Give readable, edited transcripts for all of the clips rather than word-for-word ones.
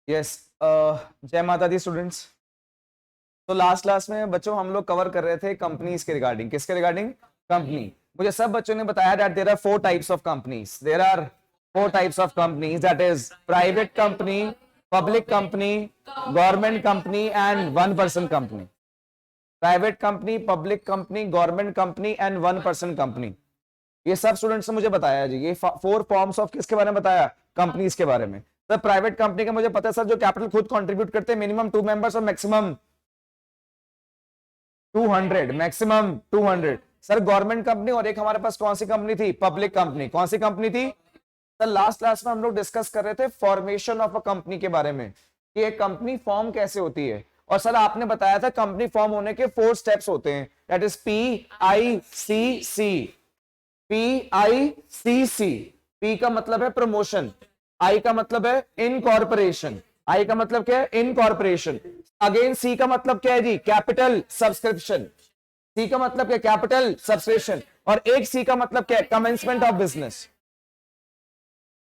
Yes, जय माता the students. तो लास्ट क्लास में बच्चों हम लोग कवर कर रहे थे कंपनीज के रिगार्डिंग। किसके रिगार्डिंग? कंपनी। मुझे सब बच्चों ने बताया that there are 4 types of companies. There are 4 types of companies, that is private company, public company, government company and one person company. Private company, public company, government company and one person company. ये सब students ने मुझे बताया जी। ये 4 forms of किसके बारे में बताया? कंपनीज के बारे में। सर प्राइवेट कंपनी का मुझे पता है सर, जो कैपिटल खुद कंट्रीब्यूट करते हैं, मिनिमम 2 मेंबर्स और maximum 200, maximum 200। Sir government company, और एक हमारे पास कौन सी कंपनी थी? Public company. कौन सी कंपनी थी? सर लास्ट क्लास में हम लोग डिस्कस कर रहे थे फॉर्मेशन ऑफ अ कंपनी के बारे में, कि एक कंपनी फॉर्म कैसे होती है। और सर आपने बताया था कंपनी फॉर्म होने के 4 स्टेप्स होते हैं, that is PICC। PICC। P का मतलब है प्रमोशन, I का मतलब है इनकॉर्पोरेशन। I का मतलब क्या है? इनकॉर्पोरेशन। अगेन C का मतलब क्या है जी? Capital subscription. C का मतलब क्या? Capital subscription. और एक C का मतलब क्या है? Commencement of business.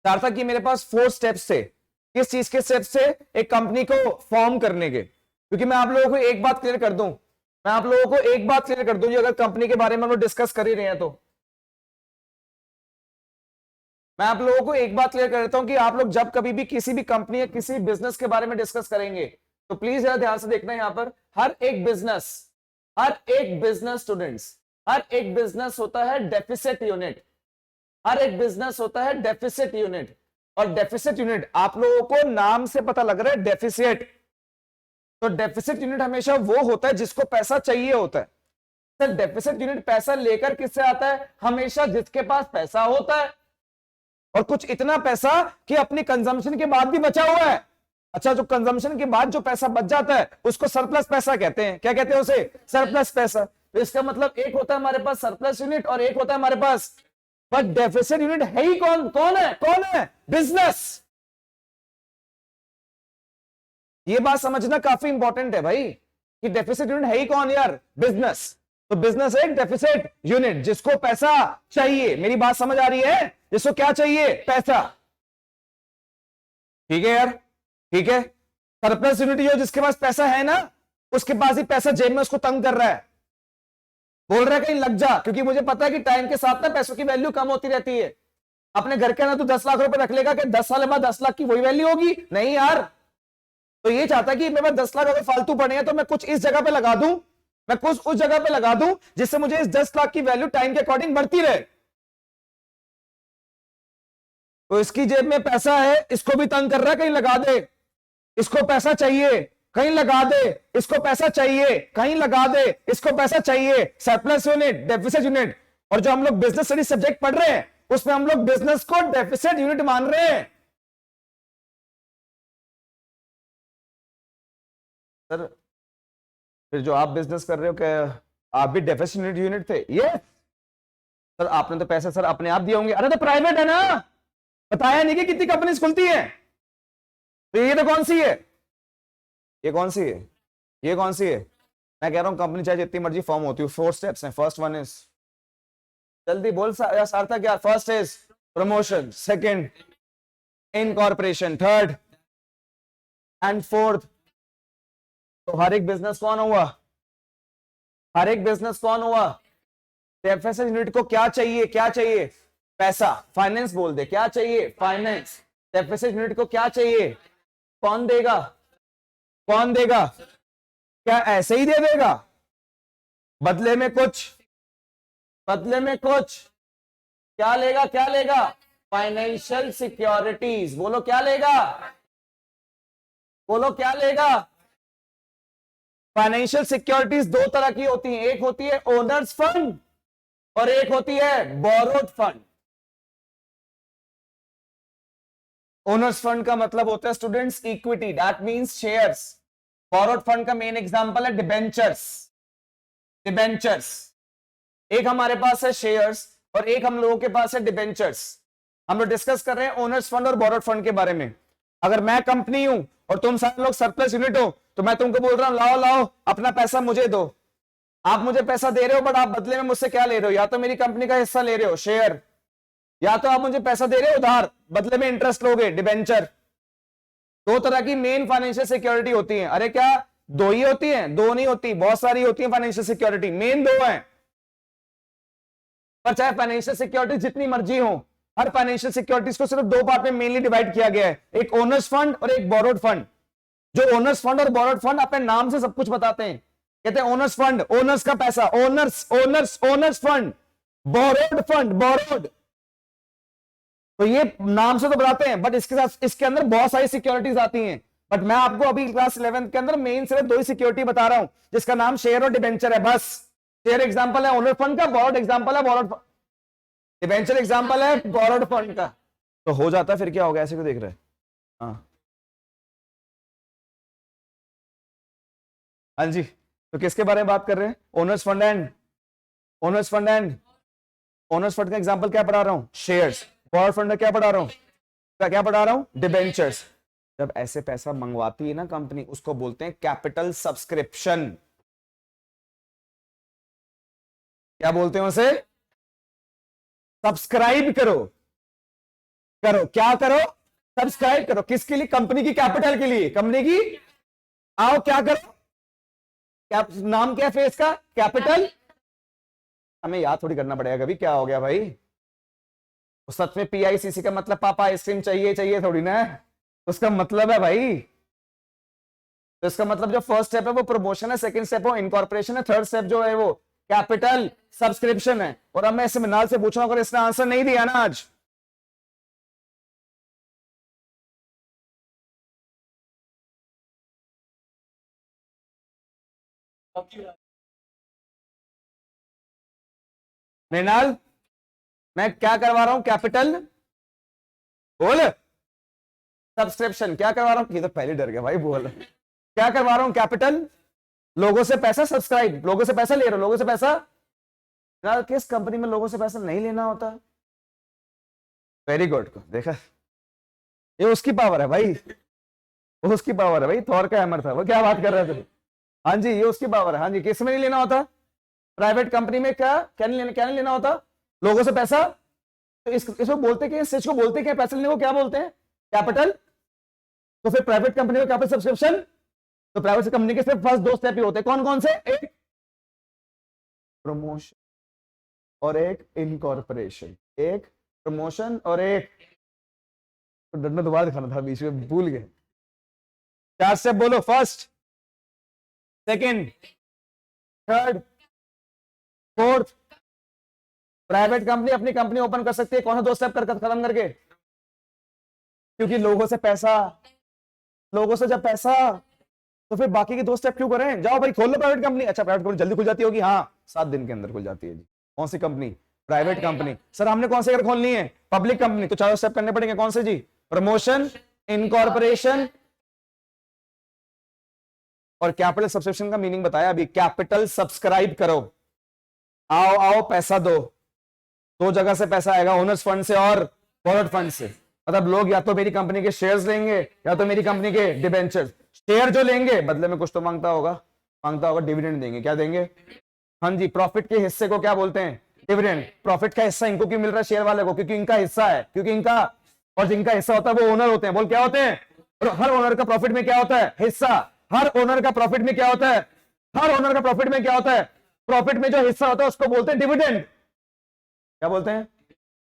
सार्थक, ये मेरे पास 4 स्टेप्स थे। किस चीज के स्टेप्स से? एक कंपनी को फॉर्म करने के। क्योंकि मैं आप लोगों को एक बात क्लियर कर दूं, अगर कंपनी के बारे में हम लोग डिस्कस कर ही रहे हैं तो मैं आप लोगों को एक बात क्लियर कर देता हूं कि आप लोग जब कभी भी किसी भी कंपनी या किसी बिजनेस के बारे में डिस्कस करेंगे तो प्लीज जरा ध्यान से देखना। यहां पर हर एक बिजनेस स्टूडेंट्स, हर एक बिजनेस होता है डेफिसिट यूनिट। हर एक बिजनेस होता है डेफिसिट यूनिट। और डेफिसिट यूनिट आप लोगों को नाम से पता लग रहा है, डेफिसिट। तो डेफिसिट यूनिट हमेशा वो होता है जिसको पैसा चाहिए होता है। सर डेफिसिट यूनिट पैसा लेकर किससे आता है? हमेशा जिसके पास पैसा होता है, और कुछ इतना पैसा कि अपनी कंजम्पशन के बाद भी बचा हुआ है। अच्छा, जो कंजम्पशन के बाद जो पैसा बच जाता है उसको सरप्लस पैसा कहते हैं। क्या कहते हैं उसे? सरप्लस पैसा। तो इसका मतलब एक होता है हमारे पास सरप्लस यूनिट और एक होता है हमारे पास, बट डेफिसिट यूनिट है ही कौन? कौन है? बिजनेस। ये बात समझना काफी इंपॉर्टेंट है भाई, कि डेफिसिट यूनिट है ही कौन यार? बिजनेस। तो बिजनेस एक डेफिसिट यूनिट जिसको पैसा चाहिए। मेरी बात समझ आ रही है? जिसको क्या चाहिए? पैसा। ठीक है यार, ठीक है। सरप्लस यूनिट जो जिसके पास पैसा है ना, उसके पास ही पैसा जेब में उसको तंग कर रहा है, बोल रहा है कहीं लग जा। क्योंकि मुझे पता है कि टाइम के साथ ना पैसों की वैल्यू कम होती रहती है। अपने घर के ना तो 10 लाख रुपए रख लेगा कि 10 साल बाद 10 लाख की वही वैल्यू होगी? नहीं यार। तो ये चाहता है कि मेरे पास 10 लाख अगर फालतू पड़े हैं तो मैं कुछ इस जगह पे लगा दूं, मैं कुछ उस जगह पे लगा दूं, जिससे मुझे इस 10 लाख की वैल्यू टाइम के अकॉर्डिंग बढ़ती रहे। तो इसकी जेब में पैसा है, इसको भी तंग कर रहा है कहीं लगा दे, इसको पैसा चाहिए कहीं लगा दे, इसको पैसा चाहिए कहीं लगा दे, इसको पैसा चाहिए। Surplus unit, deficit unit. और जो हम लोग बिजनेस स्टडी सब्जेक्ट पढ़ रहे हैं उसमें हम लोग बिजनेस को डेफिसिट यूनिट मान रहे हैं। सर फिर जो आप बिजनेस कर रहे हो, क्या आप भी डेफिसिट यूनिट थे? ये सर आपने तो पैसे सर अपने आप दिए होंगे। अरे तो प्राइवेट है ना, बताया नहीं कि कितनी कंपनीज खुलती हैं। तो ये तो कौन सी है? ये कौन सी है? ये कौन सी है? मैं कह रहा हूं कंपनी चाहे जितनी मर्जी फॉर्म होती हो, 4 स्टेप्स हैं। फर्स्ट वन इज, जल्दी बोल सार्थक यार। First is promotion, second incorporation, third and fourth. तो हर एक बिजनेस कौन हुआ? हर एक बिजनेस कौन हुआ? डेफिसिट यूनिट को क्या चाहिए? क्या चाहिए? पैसा। फाइनेंस बोल दे, क्या चाहिए? फाइनेंस। डेफिसिट यूनिट को क्या चाहिए? कौन देगा? कौन देगा? क्या ऐसे ही दे देगा? बदले में कुछ, बदले में कुछ। क्या लेगा? क्या लेगा? Financial securities. बोलो क्या लेगा? बोलो क्या लेगा? फाइनेंशियल सिक्योरिटीज 2 तरह की होती हैं, एक होती है ओनर्स फंड और एक होती है बोरोड फंड। ओनर्स फंड का मतलब होता है students equity, that means shares. Borrowed fund का मेन एग्जांपल है डिबेंचर्स। डिबेंचर्स, एक हमारे पास है शेयर्स और एक हम लोगों के पास है डिबेंचर्स। हम लोग डिस्कस कर रहे हैं ओनर्स फंड और बोरोड फंड के बारे में। अगर मैं कंपनी हूं और तुम सारे लोग सरप्लस यूनिट हो, तो मैं तुमको बोल रहा हूं लाओ लाओ अपना पैसा मुझे दो। आप मुझे पैसा दे रहे हो, बट आप बदले में मुझसे क्या ले रहे हो? या तो मेरी कंपनी का हिस्सा ले रहे हो, शेयर, या तो आप मुझे पैसा दे रहे हो उधार, बदले में इंटरेस्ट लोगे, डिबेंचर। दो तरह की मेन फाइनेंशियल सिक्योरिटी होती है। अरे क्या दो ही होती है? दो नहीं होती, बहुत सारी होती है फाइनेंशियल सिक्योरिटी, मेन दो है। पर चाहे फाइनेंशियल सिक्योरिटी जितनी मर्जी हो, हर फाइनेंशियल सिक्योरिटीज को सिर्फ दो पार्ट में मेनली डिवाइड किया गया है, एक ओनर्स फंड और एक बोरोड फंड। जो ओनर्स फंड और बोरोड फंड अपने नाम से सब कुछ बताते हैं, कहते हैं ओनर्स फंड, ओनर्स का पैसा, owners owners owner's fund, borrowed fund, borrowed. तो ये नाम से तो बताते हैं, बट इसके साथ इसके अंदर बहुत सारी सिक्योरिटीज आती हैं। बट मैं आपको अभी क्लास 11 के अंदर मेन सिर्फ दो ही सिक्योरिटी बता रहा हूं, जिसका नाम शेयर और डिबेंचर है बस। शेयर एग्जांपल है ओनर फंड का, बोरोड एग्जांपल है बोरोड, डिबेंचर एग्जांपल है बोरोड फंड का। तो हो जाता है, फिर क्या होगा, ऐसे क्यों देख रहे हैं? हाँ हाँ जी, तो किसके बारे में बात कर रहे हैं? Owner's fund and owner's fund and owner's fund का एग्जांपल क्या पढ़ा रहा हूं? शेयर्स। बोरोड फंड का क्या पढ़ा रहा हूं? क्या पढ़ा रहा हूं? डिबेंचर्स। जब ऐसे पैसा मंगवाती है ना कंपनी, उसको बोलते हैं कैपिटल सब्सक्रिप्शन। क्या बोलते हैं उसे? सब्सक्राइब करो, करो क्या करो? सब्सक्राइब करो। किसके लिए? कंपनी की कैपिटल के लिए, कंपनी की। आओ क्या करो? क्या नाम क्या है फेस का? कैपिटल। हमें याद थोड़ी करना पड़ेगा कभी क्या हो गया भाई। तो सच में PICC का मतलब पापा आइसक्रीम चाहिए चाहिए थोड़ी ना है, उसका मतलब है भाई। तो इसका मतलब जो फर्स्ट स्टेप है वो प्रमोशन है, सेकंड स्टेप वो इनकॉर्पोरेशन है, थर्ड स्टेप जो है वो कैपिटल सब्सक्रिप्शन है। और अब मैं इससे मिनाल से पूछ रहा हूं, अगर इसने आंसर नहीं दिया ना आज, मृणाल मैं क्या करवा रहा हूं? कैपिटल बोल, सब्सक्रिप्शन क्या करवा रहा हूं? ये तो पहले डर गया भाई, बोल क्या करवा रहा हूं? कैपिटल, लोगों से पैसा, सब्सक्राइब, लोगों से पैसा ले रहा हूं, लोगों से पैसा ना। किस कंपनी में लोगों से पैसा नहीं लेना होता? वेरी गुड, को देखा, ये उसकी पावर है भाई, वो उसकी पावर है भाई, थॉर का हैमर था वो। क्या बात कर रहे थे? हाँ जी, ये उसकी पावर है। हाँ जी, किस में नहीं लेना होता? प्राइवेट कंपनी में क्या नहीं लेना होता? लोगों से पैसा। तो इसको बोलते क्या, इस चीज को बोलते क्या? पैसा लेने को क्या बोलते हैं? कैपिटल। तो फिर प्राइवेट कंपनी में कैपिटल सब्सक्रिप्शन। तो प्राइवेट कंपनी के सिर्फ फर्स्ट दो स्टेप ही होते हैं, कौन कौन से? एक प्रमोशन और एक इनकॉर्पोरेशन। एक प्रमोशन और एक, तो डंडा दोबारा दिखाना था बीच में, भूल गए। चार स्टेप बोलो, first, second, third, fourth. Private company अपनी कंपनी ओपन कर सकती है कौन सा दो स्टेप कर खत्म करके? क्योंकि लोगों से पैसा, लोगों से जब पैसा, तो फिर बाकी के दो स्टेप क्यों करें? जाओ भाई खोल लो प्राइवेट कंपनी। अच्छा प्राइवेट कंपनी जल्दी खुल जाती होगी, हाँ 7 दिन के अंदर खुल जाती है जी। कौन सी कंपनी? Private company. सर हमने कौन से अगर खोलनी है? Public company. तो 4 स्टेप करने पड़ेंगे, कौन से जी? प्रमोशन, इनकॉर्पोरेशन और कैपिटल सब्सक्रिप्शन का मीनिंग बताया अभी। कैपिटल सब्सक्राइब करो, आओ आओ पैसा दो। दो जगह से पैसा आएगा, ओनर्स फंड से और बोरोड फंड से। मतलब लोग या तो मेरी कंपनी के शेयर्स लेंगे या तो मेरी कंपनी के डिबेंचर्स। शेयर जो लेंगे बदले में कुछ तो मांगता होगा, डिविडेंड देंगे। क्या देंगे? हाँ जी, प्रॉफिट के हिस्से को क्या बोलते हैं? डिविडेंड। प्रॉफिट का हिस्सा इनको क्यों मिल रहा है? शेयर वाले को, क्योंकि इनका हिस्सा है, क्योंकि इनका, और जिनका हिस्सा होता है वो ओनर होते हैं। बोल क्या होते हैं? और हर ओनर का प्रॉफिट में क्या होता है? हिस्सा। हर ओनर का प्रॉफिट में क्या होता है? हर ओनर का प्रॉफिट में क्या होता है? प्रॉफिट में जो हिस्सा होता है उसको बोलते हैं डिविडेंड। क्या बोलते हैं?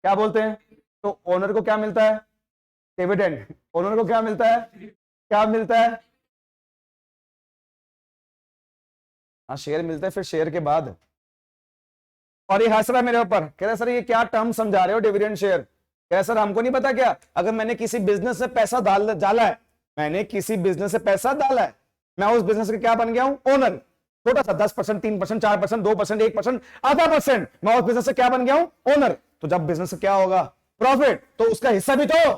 क्या बोलते हैं? तो ओनर को क्या मिलता है? डिविडेंड। ओनर को क्या मिलता है? क्या मिलता है? हाँ शेयर मिलता है, फिर शेयर के बाद। और ये हंस रहा है मेरे ऊपर, कह रहा सर ये क्या टर्म समझा रहे हो डिविडेंड शेयर? कह रहा सर हमको नहीं पता क्या? अगर मैंने किसी बिजनेस से पैसा डाला है, मैंने किसी बिजनेस से पैसा डाला है, मैं उस बिजनेस का क्या बन गया हूं? ओनर। छोटा सा 10%, 3%, 4%, 2%, 1%, आधा परसेंट, मैं उस बिजनेस से क्या बन गया हूं? ओनर। तो जब बिजनेस क्या होगा? प्रॉफिट, तो उसका हिस्सा भी तो।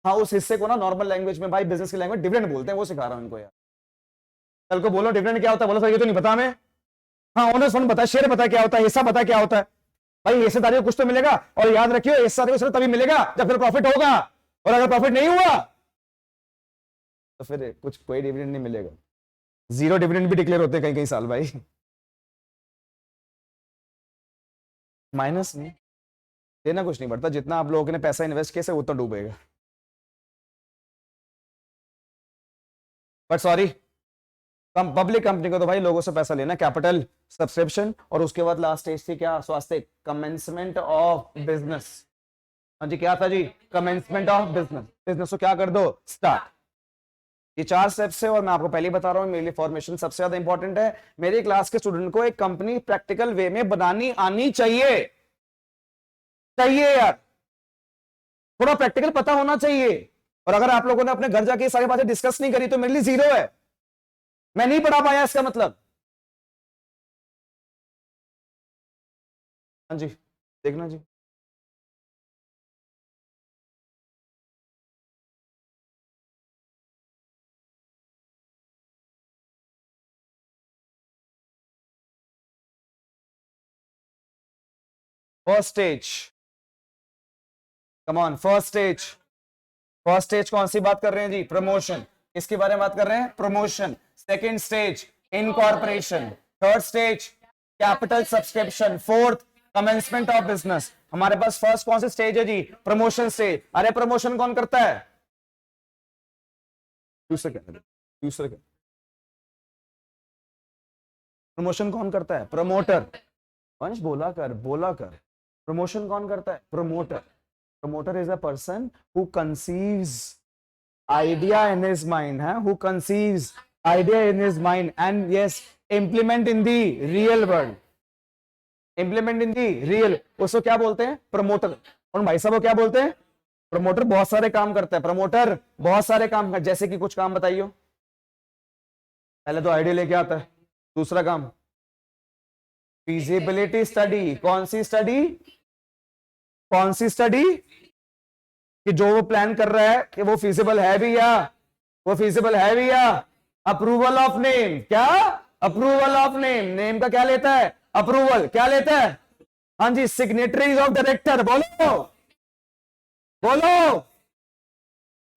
हाँ उस हिस्से को ना नॉर्मल लैंग्वेज में भाई, बिजनेस की लैंग्वेज डिविडेंड बोलते हैं, वो सिखा रहा हूं इनको यार। कल को बोलो डिविडेंड क्या होता है, बोलो सर ये तो नहीं पता हमें। हाँ ओनर्स फंड पता है, शेयर पता है क्या होता है, हिस्सा पता है क्या होता है। भाई हिस्सेदारी को कुछ तो मिलेगा, और याद रखियो हिस्सेदारी को सिर्फ तभी मिलेगा जब फिर प्रॉफिट होगा, और अगर प्रॉफिट नहीं हुआ तो फिर कुछ कोई डिविडेंड नहीं मिलेगा। जीरो डिविडेंड भी डिक्लेयर होते हैं कई कई साल भाई। माइनस नहीं देना कुछ नहीं पड़ता, जितना आप लोगों ने पैसा इन्वेस्ट किया उतना डूबेगा। बट सॉरी, पब्लिक कंपनी को तो भाई लोगों से पैसा लेना, कैपिटल, सब्सक्रिप्शन, और उसके बाद लास्ट स्टेज थी क्या, स्वास्थ्य, कमेंसमेंट ऑफ बिजनेस। हाँ जी, क्या था जी, कमेंसमेंट ऑफ बिजनेस। बिजनेस को क्या कर दो, स्टार्ट। ये 4 स्टेप्स है, और मैं आपको पहले ही बता रहा हूँ, मेरे लिए फॉर्मेशन सबसे ज्यादा इंपॉर्टेंट है। मेरी क्लास के स्टूडेंट को एक कंपनी प्रैक्टिकल वे में बनानी आनी चाहिए, चाहिए यार, थोड़ा प्रैक्टिकल पता होना चाहिए। और अगर आप लोगों ने अपने घर जाके सारी बातें डिस्कस नहीं करी तो मेरे लिए 0 है, मैं नहीं पढ़ा पाया इसका मतलब। हाँ जी, देखना जी। First stage, come on, first stage. First stage कौन सी बात कर रहे हैं जी, प्रमोशन। इसके बारे में बात कर रहे हैं, promotion. Second stage, incorporation. Third stage, capital subscription. Fourth, commencement of business. हमारे पास फर्स्ट कौन सी स्टेज है जी, प्रमोशन स्टेज। अरे प्रमोशन कौन करता है, दूसरे प्रमोशन कौन करता है, प्रमोटर। वंश बोला कर। प्रमोशन कौन करता है, promoter. Promoter is a person who conceives idea in his mind, who conceives idea in his mind and yes, implement in the real world, implement in the real, उसको क्या बोलते हैं, प्रमोटर। और भाई साहब वो क्या बोलते हैं, प्रमोटर बहुत सारे काम करता है, प्रमोटर बहुत सारे काम कर, जैसे कि कुछ काम बताइयो। पहले तो आइडिया लेके आता है, दूसरा काम फिजिबिलिटी स्टडी। कौन सी स्टडी, कौन सी स्टडी, कि जो वो प्लान कर रहा है कि वो फिजिबल है भी या, वो फिजिबल है भी या। अप्रूवल ऑफ नेम, क्या, अप्रूवल ऑफ नेम। नेम का क्या लेता है, अप्रूवल। क्या लेता है, हाँ जी, सिग्नेटरीज ऑफ डायरेक्टर। बोलो बोलो,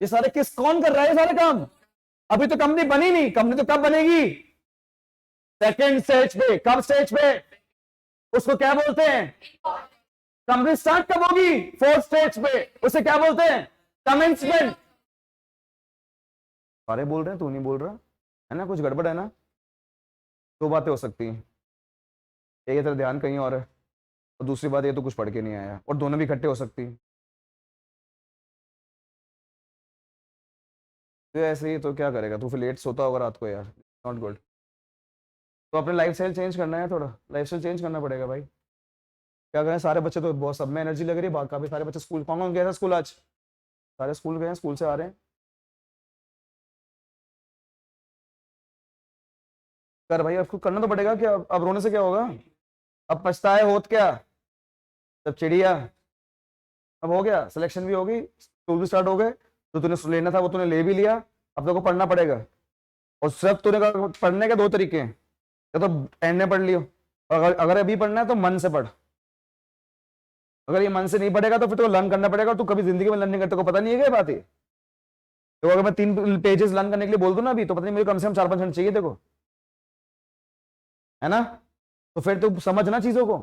ये सारे किस, कौन कर रहा है ये सारे काम। अभी तो कंपनी बनी नहीं, कंपनी तो कब बनेगी, सेकेंड स्टेज पे। कब स्टेज पे, उसको क्या बोलते हैं, कंपनी स्टार्ट कब होगी, फोर्थ स्टेज पे, उसे क्या बोलते हैं, कमेंसमेंट। सारे बोल रहे हैं, तू नहीं बोल रहा है ना, कुछ गड़बड़ है ना। 2 बातें हो सकती हैं, एक है तेरा ध्यान कहीं और है, और दूसरी बात ये तो कुछ पढ़ के नहीं आया, और दोनों भी इकट्ठे हो सकती हैं। तो ऐसे ही तो क्या करेगा तू, फिर लेट सोता होगा रात को यार, नॉट गुड। तो अपने लाइफ स्टाइल चेंज करना है, थोड़ा लाइफ स्टाइल चेंज करना पड़ेगा भाई। क्या करें, सारे बच्चे तो बहुत, सब में एनर्जी लग रही है, काफी सारे बच्चे स्कूल, कौन कौन गया था स्कूल आज, सारे स्कूल गए हैं, स्कूल से आ रहे हैं। कर भाई, आपको करना तो पड़ेगा, क्या अब रोने से क्या होगा, अब पछताए होत क्या, सब चिड़िया। अब हो गया, सिलेक्शन भी होगी, स्कूल भी स्टार्ट हो गए, जो तूने लेना था वो तूने ले भी लिया, अब तेरे को पढ़ना पड़ेगा। और सब तूने पढ़ने के 2 तरीके हैं, या तो एंड में पढ़ लियो, अगर अभी पढ़ना है तो मन से पढ़। अगर ये मन से नहीं पढ़ेगा तो फिर तो लर्न करना पड़ेगा, तू कभी जिंदगी में लर्न नहीं करते, को पता नहीं है क्या बात है। तो अगर मैं 3 पेजेस लर्न करने के लिए बोल दूं ना अभी, तो पता नहीं मुझे कम से कम 4-5 घंटे चाहिए, देखो, है ना। तो फिर तो समझना चीजों को।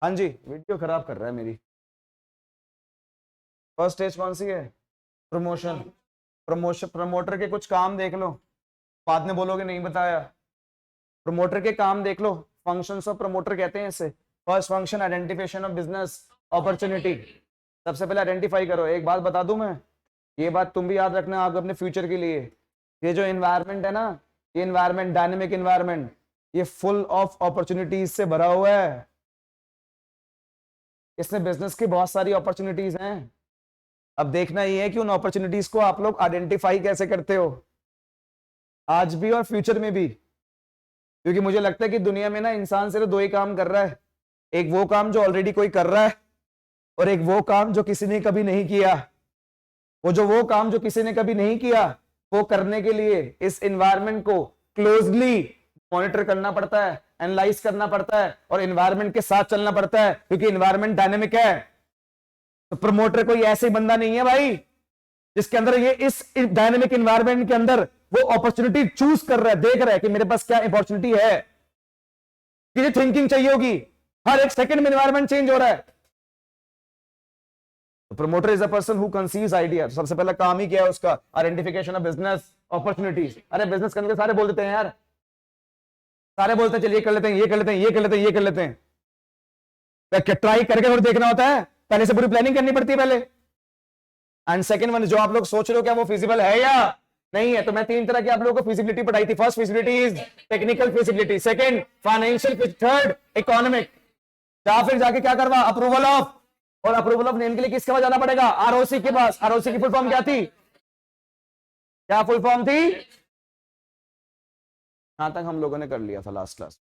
हाँ जी, वीडियो खराब कर रहा है मेरी। फर्स्ट स्टेज कौन सी है, प्रमोशन। प्रमोशन, प्रमोटर के कुछ काम देख लो, बाद में बोलोगे नहीं बताया। प्रमोटर के काम देख लो, फंक्शंस ऑफ प्रमोटर कहते हैं इसे। First function, identification of business opportunity. सबसे पहले आइडेंटिफाई करो। एक बात बता दूं मैं, ये बात तुम भी याद रखना आप अपने फ्यूचर के लिए, ये जो एनवायरनमेंट है ना, ये एनवायरनमेंट, डायनेमिक एनवायरनमेंट, ये फुल ऑफ अपॉर्चुनिटीज से भरा हुआ है। इसमें बिजनेस की बहुत सारी अपॉर्चुनिटीज हैं। अब देखना ये है कि उन अपॉर्चुनिटीज को आप लोग आइडेंटिफाई कैसे करते हो, आज भी और फ्यूचर में भी। क्योंकि मुझे लगता है कि दुनिया में ना इंसान सिर्फ 2 ही काम कर रहा है, एक वो काम जो ऑलरेडी कोई कर रहा है, और एक वो काम जो किसी ने कभी नहीं किया। वो काम जो किसी ने कभी नहीं किया, वो करने के लिए इस एनवायरनमेंट को क्लोजली मॉनिटर करना पड़ता है, एनालाइज करना पड़ता है, और एनवायरनमेंट के साथ चलना पड़ता है, क्योंकि एनवायरनमेंट डायनेमिक है। तो प्रमोटर कोई ऐसे बंदा नहीं है भाई जिसके अंदर ये, इस डायनेमिक एनवायरनमेंट के अंदर वो अपॉर्चुनिटी चूज कर रहा है, देख रहा है कि मेरे पास क्या अपॉर्चुनिटी है। किसी थिंकिंग चाहिए होगी, हर एक सेकंड में एनवायरनमेंट चेंज हो रहा है। Promoter is a person who conceives idea. सबसे पहला काम ही क्या है उसका? Identification of business opportunities. अरे बिजनेस करने के सारे बोल देते हैं यार, सारे बोलते हैं चलिए कर लेते हैं, ये कर लेते हैं, ये कर लेते हैं, ये कर लेते हैं। ट्राई करके और देखना होता है, पहले से पूरी प्लानिंग करनी पड़ती है पहले। एंड सेकंड वन, जो आप लोग सोच रहे हो क्या वो फिजिबल है या नहीं है, तो मैं 3 तरह की आप लोगों को फिजिबिलिटी पढ़ाई थी। First feasibility is technical feasibility, second financial, third economic. या फिर जाके क्या करवा? Approval of. और अप्रूवल ऑफ नेम के लिए किसके पास जाना पड़ेगा? आरओसी के पास। आरओसी की फुल फॉर्म क्या थी? क्या फुल फॉर्म थी? यहां तक हम लोगों ने कर लिया था लास्ट क्लास।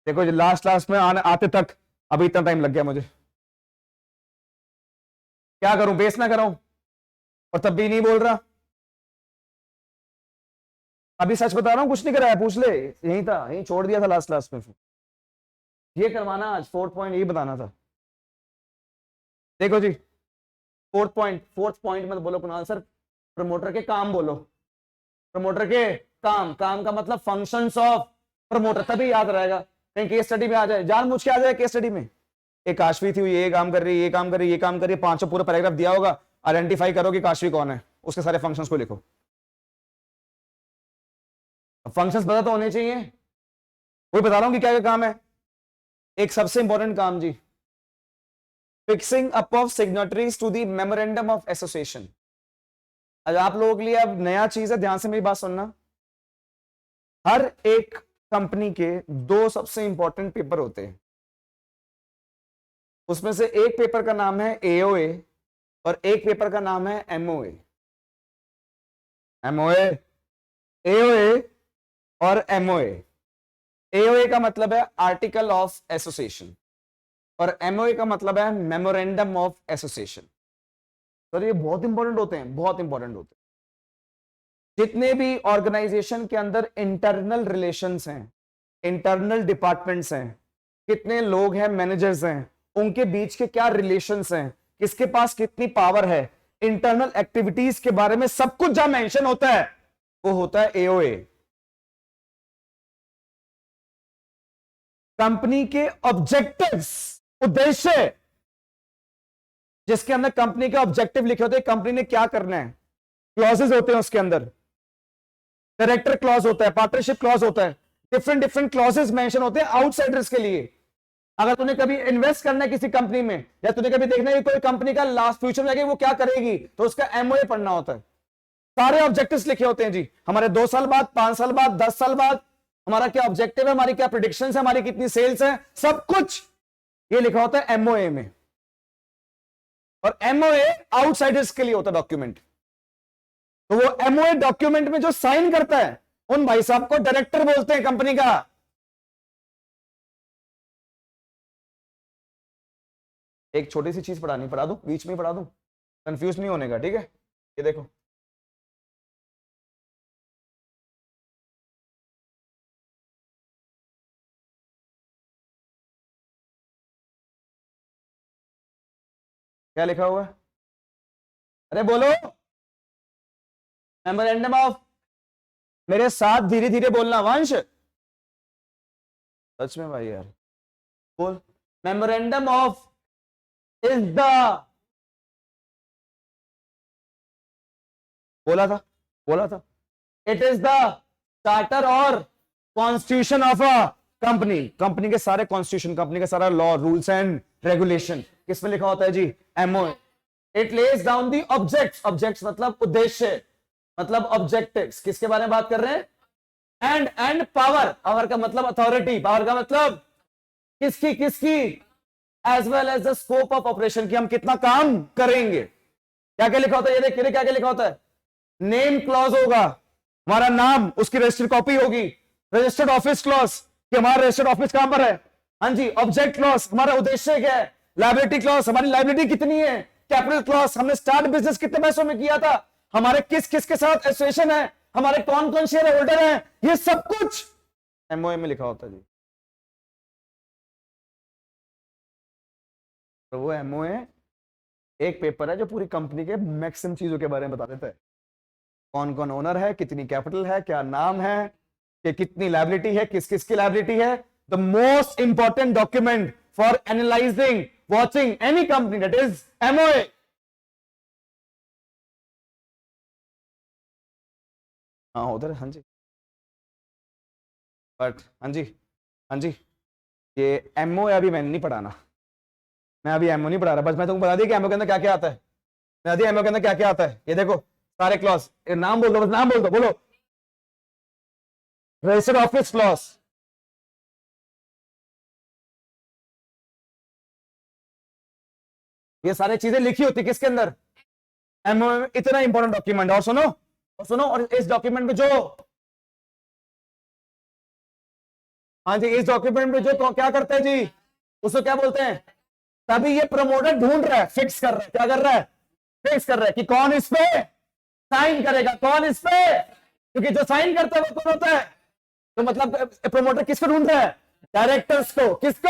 देखो लास्ट क्लास में आते तक अभी इतना टाइम लग गया मुझे। क्या करूं, बेस ना करूं? और तब भी नहीं बोल रहा। अभी सच बता रहा हूं, कुछ नहीं कराया, पूछ ले। यही था, यही छोड़ दिया था लास्ट क्लास में। ये करवाना आज, 4th पॉइंट ये बताना था। देखो जी, 4th पॉइंट मत बोलो कुणाल सर, प्रमोटर के काम बोलो। प्रमोटर के काम, काम का मतलब फंक्शंस ऑफ प्रमोटर, तभी याद रहेगा। कहीं केस स्टडी में आ जाए, जानबूझ के आ जाए केस स्टडी में, एक काशवी थी, ये काम कर रही है, ये काम कर रही है, ये काम कर रही है, 500 पूरा पैराग्राफ दिया होगा, आइडेंटिफाई करो कि काशवी कौन है, उसके सारे फंक्शंस को लिखो। फंक्शंस पता तो होने चाहिए। वही बता रहा हूं कि क्या क्या काम है। एक सबसे इंपॉर्टेंट काम जी, fixing up of signatories to the memorandum of association. आज आप लोगों के लिए अब नया चीज है, ध्यान से मेरी बात सुनना। हर एक कंपनी के 2 सबसे इंपॉर्टेंट पेपर होते हैं। उसमें से एक पेपर का नाम है एओए और एक पेपर का नाम है एमओए। एमओए, एओए और एमओए। एओए का मतलब है आर्टिकल ऑफ एसोसिएशन और एमओए का मतलब है मेमोरेंडम ऑफ एसोसिएशन। तो ये बहुत इंपॉर्टेंट होते हैं, बहुत इंपॉर्टेंट होते हैं। जितने भी ऑर्गेनाइजेशन के अंदर इंटरनल रिलेशंस हैं, इंटरनल डिपार्टमेंट्स हैं, कितने लोग हैं, मैनेजर्स हैं, उनके बीच के क्या रिलेशंस हैं, किसके पास कितनी पावर है, इंटरनल एक्टिविटीज के बारे में सब कुछ जहां मेंशन होता है वो होता है एओए। कंपनी के ऑब्जेक्टिव्स, उद्देश्य, जिसके अंदर कंपनी के ऑब्जेक्टिव लिखे होते हैं, कंपनी ने क्या करना है, क्लॉजेस होते हैं उसके अंदर, डायरेक्टर क्लॉज होता है, पार्टनरशिप क्लॉज होता है, डिफरेंट डिफरेंट क्लॉजेस मेंशन होते हैं आउटसाइडर्स के लिए। अगर तूने कभी इन्वेस्ट करना है किसी कंपनी में, या तूने कभी देखना है कोई कंपनी का लास्ट फ्यूचर में वो क्या करेगी, तो उसका एमओए पढ़ना होता है। सारे ऑब्जेक्टिव्स लिखे होते हैं जी, हमारे 2 साल बाद, 5 साल बाद, 10 साल बाद हमारा क्या ऑब्जेक्टिव है, हमारी क्या प्रेडिक्शंस है, हमारी कितनी सेल्स है, सब कुछ ये लिखा होता है एमओए में। और एमओए आउटसाइडर्स के लिए होता है डॉक्यूमेंट। तो वो एमओए डॉक्यूमेंट में जो साइन करता है उन भाई साहब को डायरेक्टर बोलते हैं कंपनी का। एक छोटी सी चीज पढ़ा दूं, बीच में पढ़ा दूं, कंफ्यूज नहीं होने का, ठीक है? ये देखो, क्या लिखा हुआ है? अरे बोलो, मेमोरेंडम ऑफ, मेरे साथ धीरे धीरे बोलना वंश, सच में भाई यार बोल। मेमोरेंडम ऑफ इज द, बोला था, इट इज द चार्टर और constitution of a company. Company के सारे कॉन्स्टिट्यूशन, कंपनी का सारा लॉ, रूल्स एंड रेगुलेशन किसमें लिखा होता है जी? MOA. It lays down the objects, objects मतलब उद्देश्य, मतलब ऑब्जेक्टिव्स, किसके बारे में बात कर रहे हैं? एंड पावर, पावर का मतलब अथॉरिटी, पावर का मतलब किसकी किसकी, as well as the scope of operation, की हम कितना काम करेंगे। क्या क्या लिखा होता है? ये देखिए क्या क्या लिखा होता है। नेम क्लॉज होगा, हमारा नाम, उसकी रजिस्टर्ड कॉपी होगी। रजिस्टर्ड ऑफिस क्लॉज, कि हमारा रजिस्टर्ड ऑफिस कहां पर है, हाँ जी। ऑब्जेक्ट क्लॉज, हमारा उद्देश्य क्या है। लायबिलिटी क्लॉज, हमारी लायबिलिटी कितनी है। कैपिटल क्लॉज, हमने स्टार्ट बिजनेस कितने पैसों में किया था, हमारे किस किस के साथ एसोसिएशन है, हमारे कौन कौन शेयर होल्डर हैं, ये सब कुछ एमओए में लिखा होता है जी। तो वो एमओए एक पेपर है जो पूरी कंपनी के मैक्सिमम चीजों के बारे में बता देता है। कौन कौन ओनर है, कितनी कैपिटल है, क्या नाम है, कि कितनी लायबिलिटी है, किस किस की लायबिलिटी है। The most important document for analysing, watching any company, that is MOA. हाँ उधर, हाँ जी, बट हाँ जी, हाँ जी, ये एमओ है, अभी मैंने नहीं पढ़ाना, मैं अभी एमओ नहीं पढ़ा रहा, बस मैं तुमको बता दी कि एमओ के अंदर क्या क्या आता है, बता दी एमओ के अंदर क्या क्या आता है। ये देखो सारे क्लॉज, नाम बोल दो, बस नाम बोल दो, बोलो। रजिस्टर्ड ऑफिस क्लॉज, ये सारी चीजें लिखी होती किसके अंदर, एमओ, इतना इंपॉर्टेंट डॉक्यूमेंट। और सुनो, और इस डॉक्यूमेंट में जो, हाँ जी, इस डॉक्यूमेंट में जो क्या करते हैं जी, उसको क्या बोलते हैं, तभी ये प्रमोटर ढूंढ रहा है, फिक्स कर रहा है, क्या कर रहा है, फिक्स कर रहा है कि कौन इस पे साइन करेगा, कौन इस पे, क्योंकि जो साइन करता है वो कौन होता है, तो मतलब प्रमोटर किसको ढूंढ रहा है, डायरेक्टर्स को, किसको,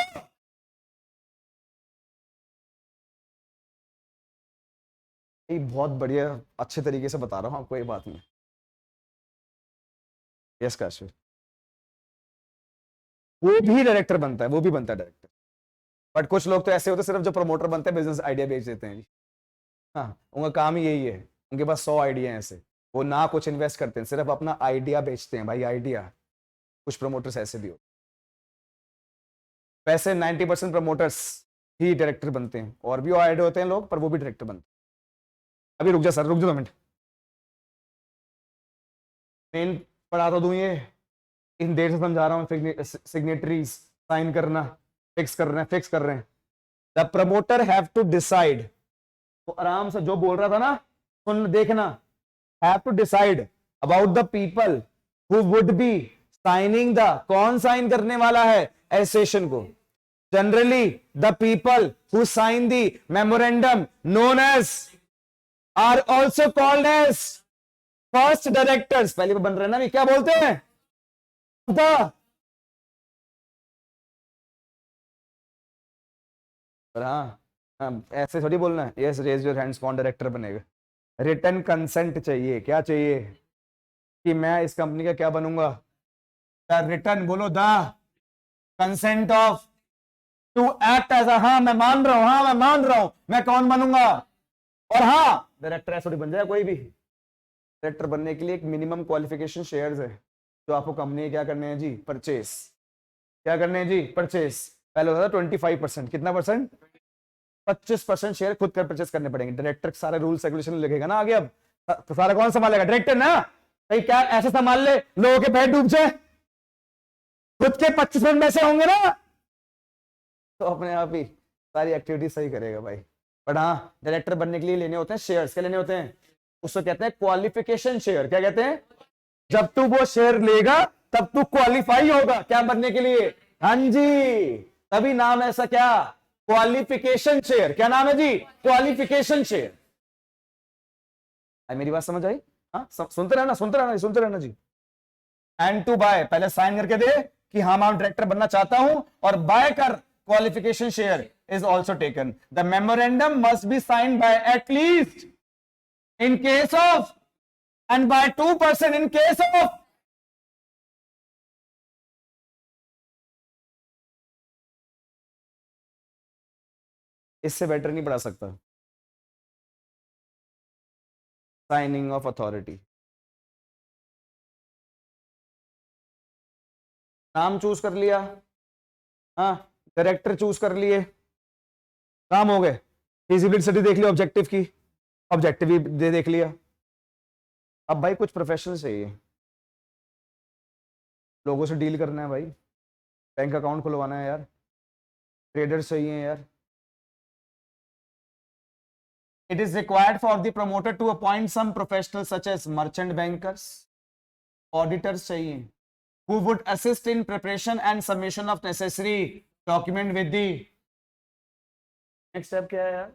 ये बहुत बढ़िया अच्छे तरीके से बता रहा हूं आपको, ये बात में। यस काश, वो भी डायरेक्टर बनता है, वो भी बनता है डायरेक्टर, बट कुछ लोग तो ऐसे होते हैं सिर्फ जो प्रमोटर बनते हैं, बिजनेस आइडिया बेच देते हैं जी। हाँ, उनका काम ही यही है, उनके पास 100 आइडिया हैं ऐसे, वो ना कुछ इन्वेस्ट करते हैं, सिर्फ अपना आइडिया बेचते हैं भाई, आइडिया। कुछ प्रमोटर्स ऐसे भी होते हैं, वैसे 90% प्रमोटर्स ही डायरेक्टर बनते हैं, और भी आइडिया होते हैं लोग, पर वो भी डायरेक्टर बनते हैं। अभी रुक जा सर, रुक जा 2 मिनट, मेन पढ़ा तो दूं ये, इन देर से समझा रहा हूँ, सिग्नेटरीज साइन करना, फिक्स कर रहे हैं, फिक्स कर रहे हैं। The promoter have to decide, तो आराम से जो बोल रहा था ना, सुन देखना, have to decide about the people who would be signing the, कौन साइन करने वाला है एसेशन को, generally the people who sign the memorandum known as are also called as first directors, पहले बन रहे ना, ये क्या बोलते हैं, पर हाँ, ऐसे थोड़ी बोलना है, यस रेज योर हैंड्स, कौन डायरेक्टर बनेगा, रिटर्न कंसेंट चाहिए, क्या चाहिए, कि मैं इस कंपनी का क्या बनूंगा, द रिटर्न, बोलो the consent of to act as a, हाँ मैं मान रहा हूं, हाँ मैं मान रहा हूं, मैं कौन बनूंगा, और हाँ डायरेक्टर ऐसे थोड़ी बन जाए कोई भी। डायरेक्टर बनने के लिए एक मिनिमम क्वालिफिकेशन शेयर्स है, जो आपको कंपनी क्या करने हैं जी, परचेस, क्या करने हैं जी, परचेस। पहले होता था 25%, कितना परसेंट, 25% शेयर खुद कर परचेस करने पड़ेंगे, डायरेक्टर सारे रूल्स रेगुलेशन लिखेगा ना आगे, अब तो सारा कौन संभालेगा, डायरेक्टर ना, भाई क्या ऐसे संभाल ले लोगों के पैर डूब जाए, खुद के 25% में से होंगे ना, तो अपने आप ही सारी एक्टिविटी सही करेगा भाई। बट हाँ, डायरेक्टर बनने के लिए लेने होते हैं शेयर्स, क्या लेने होते हैं, उसको कहते हैं क्वालिफिकेशन शेयर, क्या कहते हैं, जब तू वो शेयर लेगा तब तू क्वालिफाई होगा क्या बनने के लिए, हाँ जी, तभी नाम है ऐसा, क्या, क्वालिफिकेशन शेयर, क्या नाम है जी, क्वालिफिकेशन शेयर। मेरी बात समझ आई, हाँ सुनते रहना, सुनते रहना, सुनते रहना जी। एंड टू बाय, पहले साइन करके दे कि हाँ मैं डायरेक्टर बनना चाहता हूं, और बाय कर, qualification share is also taken, the memorandum must be sign by at least in case of and by 2% in case of, इससे बेटर नहीं पढ़ा सकता, साइनिंग ऑफ अथॉरिटी, नाम चूज कर लिया, हाँ डायरेक्टर चूज कर लिए, काम हो गए, फिजिबिलिटी स्टडी देख लिया ऑब्जेक्टिव की, ऑब्जेक्टिव भी देख लिया, अब भाई कुछ प्रोफेशनल चाहिए, लोगों से डील करना है भाई, बैंक अकाउंट खुलवाना है यार, ट्रेडर्स चाहिए यार, it is required for the promoter to appoint some professionals such as merchant bankers, auditors चाहिए, who would assist in preparation and submission of necessary document with the, next step क्या है यार,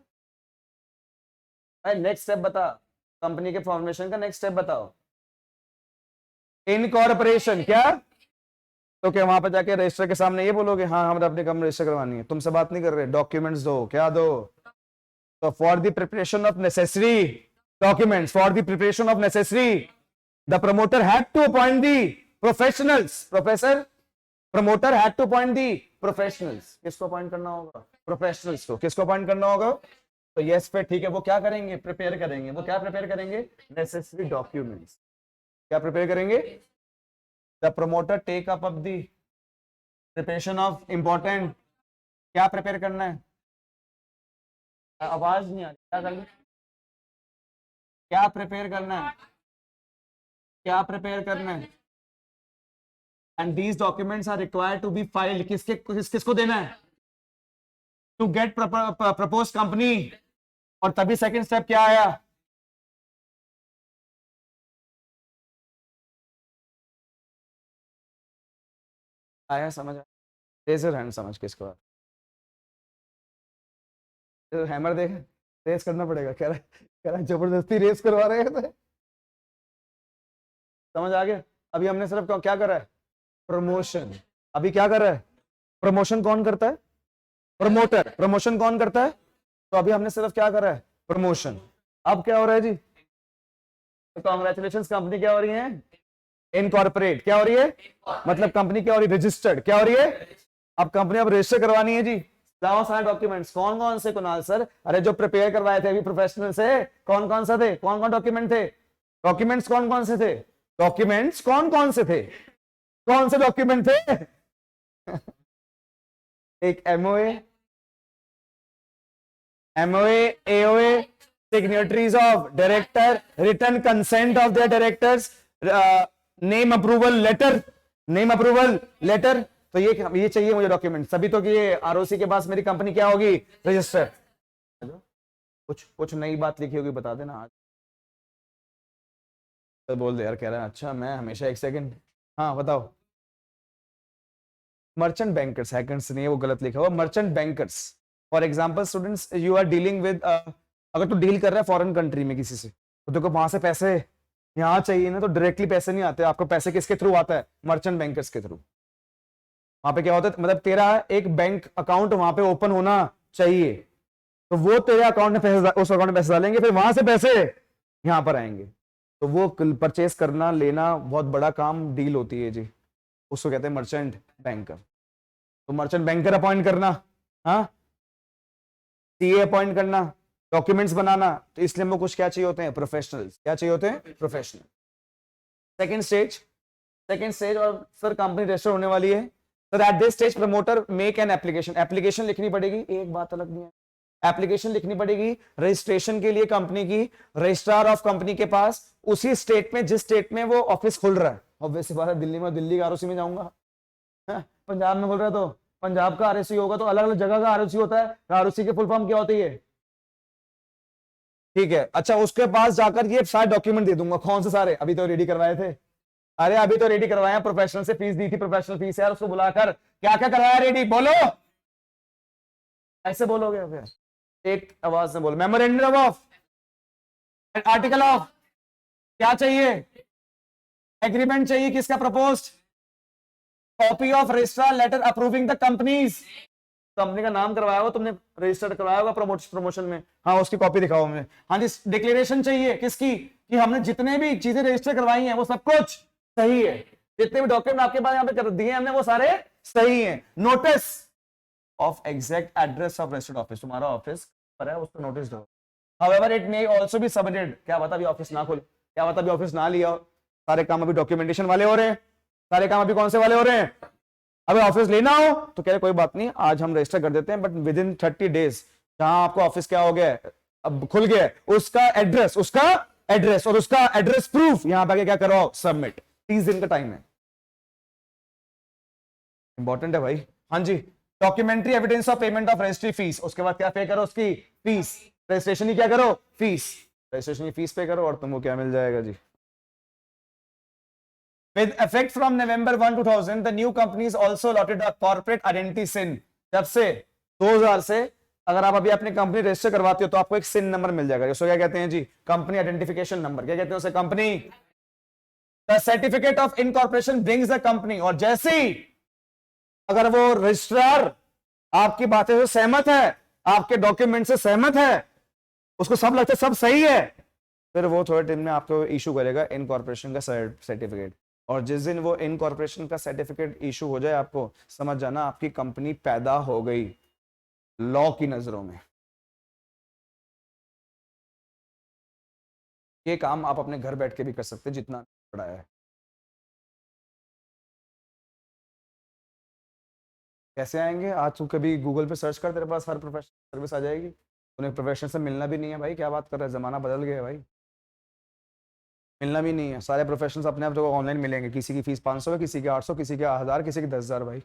next step बता, company के formation का next step बताओ, incorporation, क्या, तो क्या वहां पर जाके रजिस्टर के सामने ये बोलोगे हाँ हमें अपनी कंपनी रजिस्टर करवानी है, तुमसे बात नहीं कर रहे, डॉक्यूमेंट्स दो, क्या दो, तो for the preparation of necessary documents, for the preparation of necessary, the promoter had to appoint the professionals, professor, promoter had to appoint the professionals, किसको अपॉइंट करना होगा, प्रोफेशनल्स को, किसको अपॉइंट करना होगा, तो यस पे ठीक है, वो क्या करेंगे, प्रिपेयर करेंगे, वो क्या प्रिपेयर करेंगे, नेसेसरी डॉक्यूमेंट्स, क्या प्रिपेयर करेंगे? The promoter take up of the preparation of important, क्या प्रिपेयर करना है? आवाज नहीं आ रही, क्या करना? क्या प्रिपेयर करना है? क्या प्रिपेयर करना है? And these documents are required to be filed, किसको देना है? To get propose company. और तभी सेकंड स्टेप क्या आया? आया समझ? रेजर हैंड समझ किसको? हैमर देख, रेस करना पड़ेगा, कह रहा जबरदस्ती रेस करवा रहे थे। समझ आ गया? अभी हमने सिर्फ क्या करा है? प्रमोशन। अभी क्या कर रहा है? प्रमोशन कौन करता है? प्रमोटर। प्रमोशन कौन करता है? तो अभी हमने सिर्फ क्या करा है? प्रमोशन। अब क्या हो रहा है जी? कॉन्ग्रेचुलेशन, कंपनी क्या हो रही है? इनकॉर्पोरेट। क्या हो रही है? मतलब कंपनी क्या हो रही है? रजिस्टर्ड। क्या हो रही है? अब कंपनी अब रजिस्टर करवानी है जी। लाओ सारे डॉक्यूमेंट्स। कौन कौन से कुणाल सर? अरे जो प्रिपेयर करवाए थे अभी प्रोफेशनल से, कौन कौन सा थे? कौन कौन डॉक्यूमेंट थे? डॉक्यूमेंट्स कौन कौन से थे? डॉक्यूमेंट्स कौन कौन से थे? कौन से डॉक्यूमेंट थे? एक MOA, MOA, AOA, signatories of director, written consent of their directors, name approval letter, name approval letter। तो ये चाहिए मुझे डॉक्यूमेंट सभी। तो कि ये आरओसी के पास मेरी कंपनी क्या होगी? रजिस्टर। कुछ नई बात लिखी होगी बता देना आज। तो बोल दे यार, कह रहा है अच्छा मैं हमेशा। एक सेकंड, हाँ बताओ। मर्चेंट बैंकर्स, हैकर्स नहीं है, वो गलत लिखा हुआ। Merchant bankers, for example students, you are dealing with, अगर तू डील कर रहा है फॉरेन कंट्री में किसी से, तो देखो वहां से पैसे यहाँ चाहिए ना, तो डायरेक्टली पैसे नहीं आते आपको। पैसे किसके थ्रू आता है? मर्चेंट बैंकर्स के थ्रू। वहां पे क्या होता है, मतलब तेरा एक बैंक अकाउंट वहां पे ओपन होना चाहिए, तो वो तेरे अकाउंट में पैसे, उस अकाउंट में पैसे डालेंगे, फिर वहां से पैसे यहाँ पर आएंगे। तो वो परचेस करना लेना बहुत बड़ा काम, डील होती है जी, उसको कहते हैं मर्चेंट बैंकर। तो मर्चेंट बैंकर अपॉइंट करना, हाँ, सीए अपॉइंट करना, डॉक्यूमेंट्स बनाना, तो इसलिए हमको कुछ क्या चाहिए होते हैं? प्रोफेशनल्स। क्या चाहिए होते हैं? प्रोफेशनल। सेकंड स्टेज और सर कंपनी रजिस्टर होने वाली है। Sir at this stage promoter make an application. Application लिखनी पड़ेगी, एक बात अलग नहीं है, एप्लीकेशन लिखनी पड़ेगी रजिस्ट्रेशन के लिए कंपनी की, रजिस्ट्रार ऑफ कंपनी के पास, उसी स्टेट में जिस स्टेट में वो ऑफिस खुल रहा है। ऑब्वियसली बात है, दिल्ली में दिल्ली का आरओसी में जाऊंगा, पंजाब में खुल रहा है तो पंजाब का आरओसी होगा, तो अलग अलग जगह का आरओसी होता है। आरओसी की फुल फॉर्म क्या होती है? ठीक है, अच्छा उसके पास जाकर ये सारे डॉक्यूमेंट दे दूंगा। कौन से सारे? अभी तो रेडी करवाए थे। अरे अभी तो रेडी करवाया, प्रोफेशनल से फीस दी थी, प्रोफेशनल फीस यार, उसको बुलाकर क्या क्या करवाया रेडी? बोलो, ऐसे बोलोगे फिर एक आवाज में बोलो। मेमोरेंडम ऑफ, आर्टिकल ऑफ, क्या चाहिए? एग्रीमेंट चाहिए, किसका? Proposed. Copy of registrar letter approving the companies, company का नाम करवाया हो तुमने, रजिस्टर्ड करवाया होगा प्रमोशन में, हाँ उसकी कॉपी दिखाओ हमें। हाँ जी, डिक्लेरेशन चाहिए किसकी? कि हमने जितने भी चीजें रजिस्टर करवाई हैं वो सब कुछ सही है, जितने भी डॉक्यूमेंट आपके पास यहाँ पे कर दिए हमने वो सारे सही हैं। Notice of exact address of registered office, तुम्हारा ऑफिस पर है, उसको नोटिस दो। However it may also be submitted, क्या पता अभी ऑफिस ना खोले, क्या पता अभी ऑफिस ना लिया हो, सारे काम अभी डॉक्यूमेंटेशन वाले हो रहे हैं, सारे काम अभी कौन से वाले हो रहे हैं? अगर ऑफिस लेना हो तो कह रहे कोई बात नहीं, आज हम रजिस्टर कर देते हैं, बट विद इन 30 डेज जहां आपको ऑफिस क्या हो गया, अब खुल गया, उसका एड्रेस और उसका एड्रेस प्रूफ यहां पे क्या करो? सबमिट। 30 दिन का टाइम है, इंपॉर्टेंट है भाई। हाँ जी, documentary evidence of payment of registry fees, उसके बाद क्या पे करो? उसकी फीस, रजिस्ट्रेशन की क्या करो? फीस, रजिस्ट्रेशन की फीस पे करो और तुमको क्या मिल जाएगा जी? With effect from November 1, 2000, the new companies also allotted a corporate identity SIN। जब से 2000 से अगर आप अभी अपनी कंपनी रजिस्टर करवाते हो तो आपको एक सिन नंबर मिल जाएगा, जिसको क्या कहते हैं जी? Company identification number. क्या कहते हैं उसे? Company the certificate of incorporation brings the company. और जैसे ही अगर वो रजिस्ट्रार आपकी बातें से सहमत है, आपके डॉक्यूमेंट से सहमत है, उसको सब लगता है सब सही है, फिर वो थोड़े दिन में आपको इशू करेगा इनकॉर्पोरेशन का सर्टिफिकेट। और जिस दिन वो इनकॉर्पोरेशन का सर्टिफिकेट इशू हो जाए, आपको समझ जाना आपकी कंपनी पैदा हो गई लॉ की नजरों में। ये काम आप अपने घर बैठ के भी कर सकते हैं जितना बड़ा है। कैसे आएंगे? आज तू कभी गूगल पे सर्च कर, तेरे पास हर प्रोफेशनल सर्विस आ जाएगी। उन्हें प्रोफेशनल से मिलना भी नहीं है भाई, क्या बात कर रहा है, जमाना बदल गया है भाई। मिलना भी नहीं है, सारे प्रोफेशनल्स अपने आप जो ऑनलाइन मिलेंगे। किसी की फीस 500 है, किसी की 800, किसी की 1000, किसी की 10,000 भाई।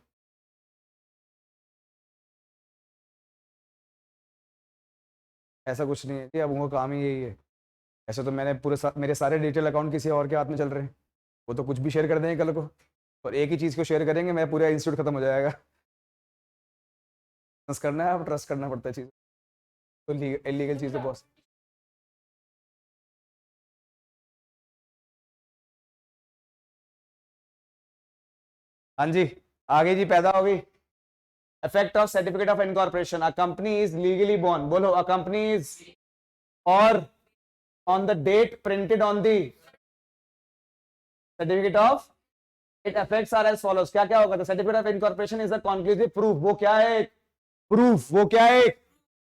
ऐसा कुछ नहीं है कि अब उनका काम ही यही है। ऐसे तो मैंने मेरे सारे डिजिटल अकाउंट किसी और के हाथ में चल रहे हैं। वो तो कुछ भी शेयर कर देंगे कल को, और एक ही चीज़ को शेयर करेंगे, मैं पूरा इंस्टीट्यूट खत्म हो जाएगा। ट्रस्ट करना है, अब ट्रस्ट करना पड़ता है चीज़, तो इलीगल चीज़ें बहुत। हाँ जी, आगे जी पैदा हो गई। Effect of certificate of incorporation, a company is legally born, बोलो, अ कंपनी इज, और on the date printed on the certificate of, it affects are as follows. क्या क्या होगा? The certificate of incorporation is the conclusive proof. वो क्या है? Proof. वो क्या है?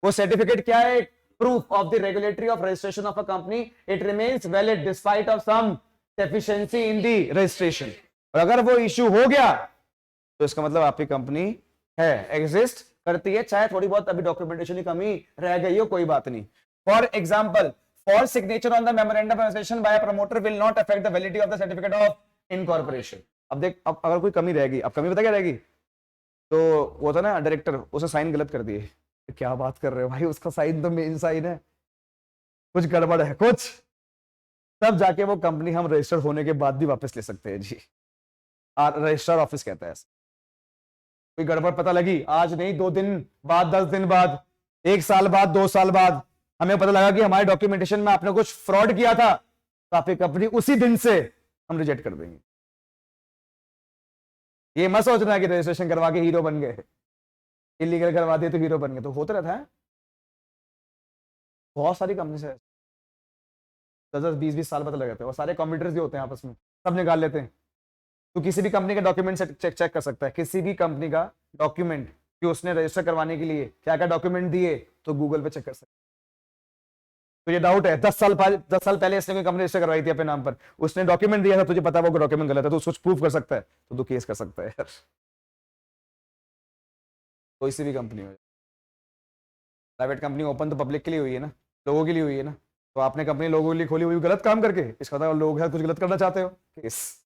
वो सर्टिफिकेट क्या है? Proof of the regulatory of registration of a company. It remains valid despite of some deficiency in the registration. और अगर वो इश्यू हो गया तो इसका मतलब आपकी कंपनी है, एग्जिस्ट करती है, चाहे थोड़ी बहुत अभी डॉक्यूमेंटेशन की कमी रह गई हो, कोई बात नहीं। For example, for signature on the memorandum of association by promoter will not affect the validity of the certificate of incorporation. अब देख, अब अगर कोई कमी रहेगी, अब कमी पता क्या रहेगी? तो वो था ना डायरेक्टर, उसे साइन गलत कर दिए। क्या बात कर रहे हो भाई, उसका साइन तो मेन साइन है, कुछ गड़बड़ है कुछ, तब जाके वो कंपनी हम रजिस्टर्ड होने के बाद भी वापस ले सकते हैं जी। रजिस्ट्रार ऑफिस कहता है ऐसा। कोई गड़बड़ पता लगी आज नहीं, 2 दिन बाद, 10 दिन बाद, 1 साल बाद, 2 साल बाद, हमें पता लगा कि हमारे डॉक्यूमेंटेशन में आपने कुछ फ्रॉड किया था, तो आपकी कंपनी उसी दिन से हम रिजेक्ट कर देंगे। ये मत सोचना कि रजिस्ट्रेशन करवा के हीरो बन गए, इलीगल करवा दिए तो हीरो बन गए, तो होता रहता है। बहुत सारी कंपनी से 10-10, 20-20 साल पता लग जाते हैं, और सारे कंप्यूटर्स भी होते हैं आपस में, सब निकाल लेते हैं। तो किसी भी कंपनी का डॉक्यूमेंट चेक कर सकता है, किसी भी कंपनी का डॉक्यूमेंट कि उसने रजिस्टर करवाने के लिए क्या क्या डॉक्यूमेंट दिए, तो गूगल पे चेक कर सकते हैं। तो ये डाउट है, 10 साल पहले इसने कोई कंपनी रजिस्टर करवाई थी अपने नाम पर, उसने डॉक्यूमेंट दिया था, तुझे पता है वो डॉक्यूमेंट गलत है, तो उसको प्रूफ कर सकता है, तो तू केस कर सकता है यार। कोई सी भी कंपनी हो, प्राइवेट कंपनी ओपन तो पब्लिक के लिए हुई है ना, लोगों के लिए हुई है ना। तो आपने कंपनी लोगों के लिए खोली हुई गलत काम करके, इसका मतलब लोग है कुछ गलत करना चाहते हो, केस।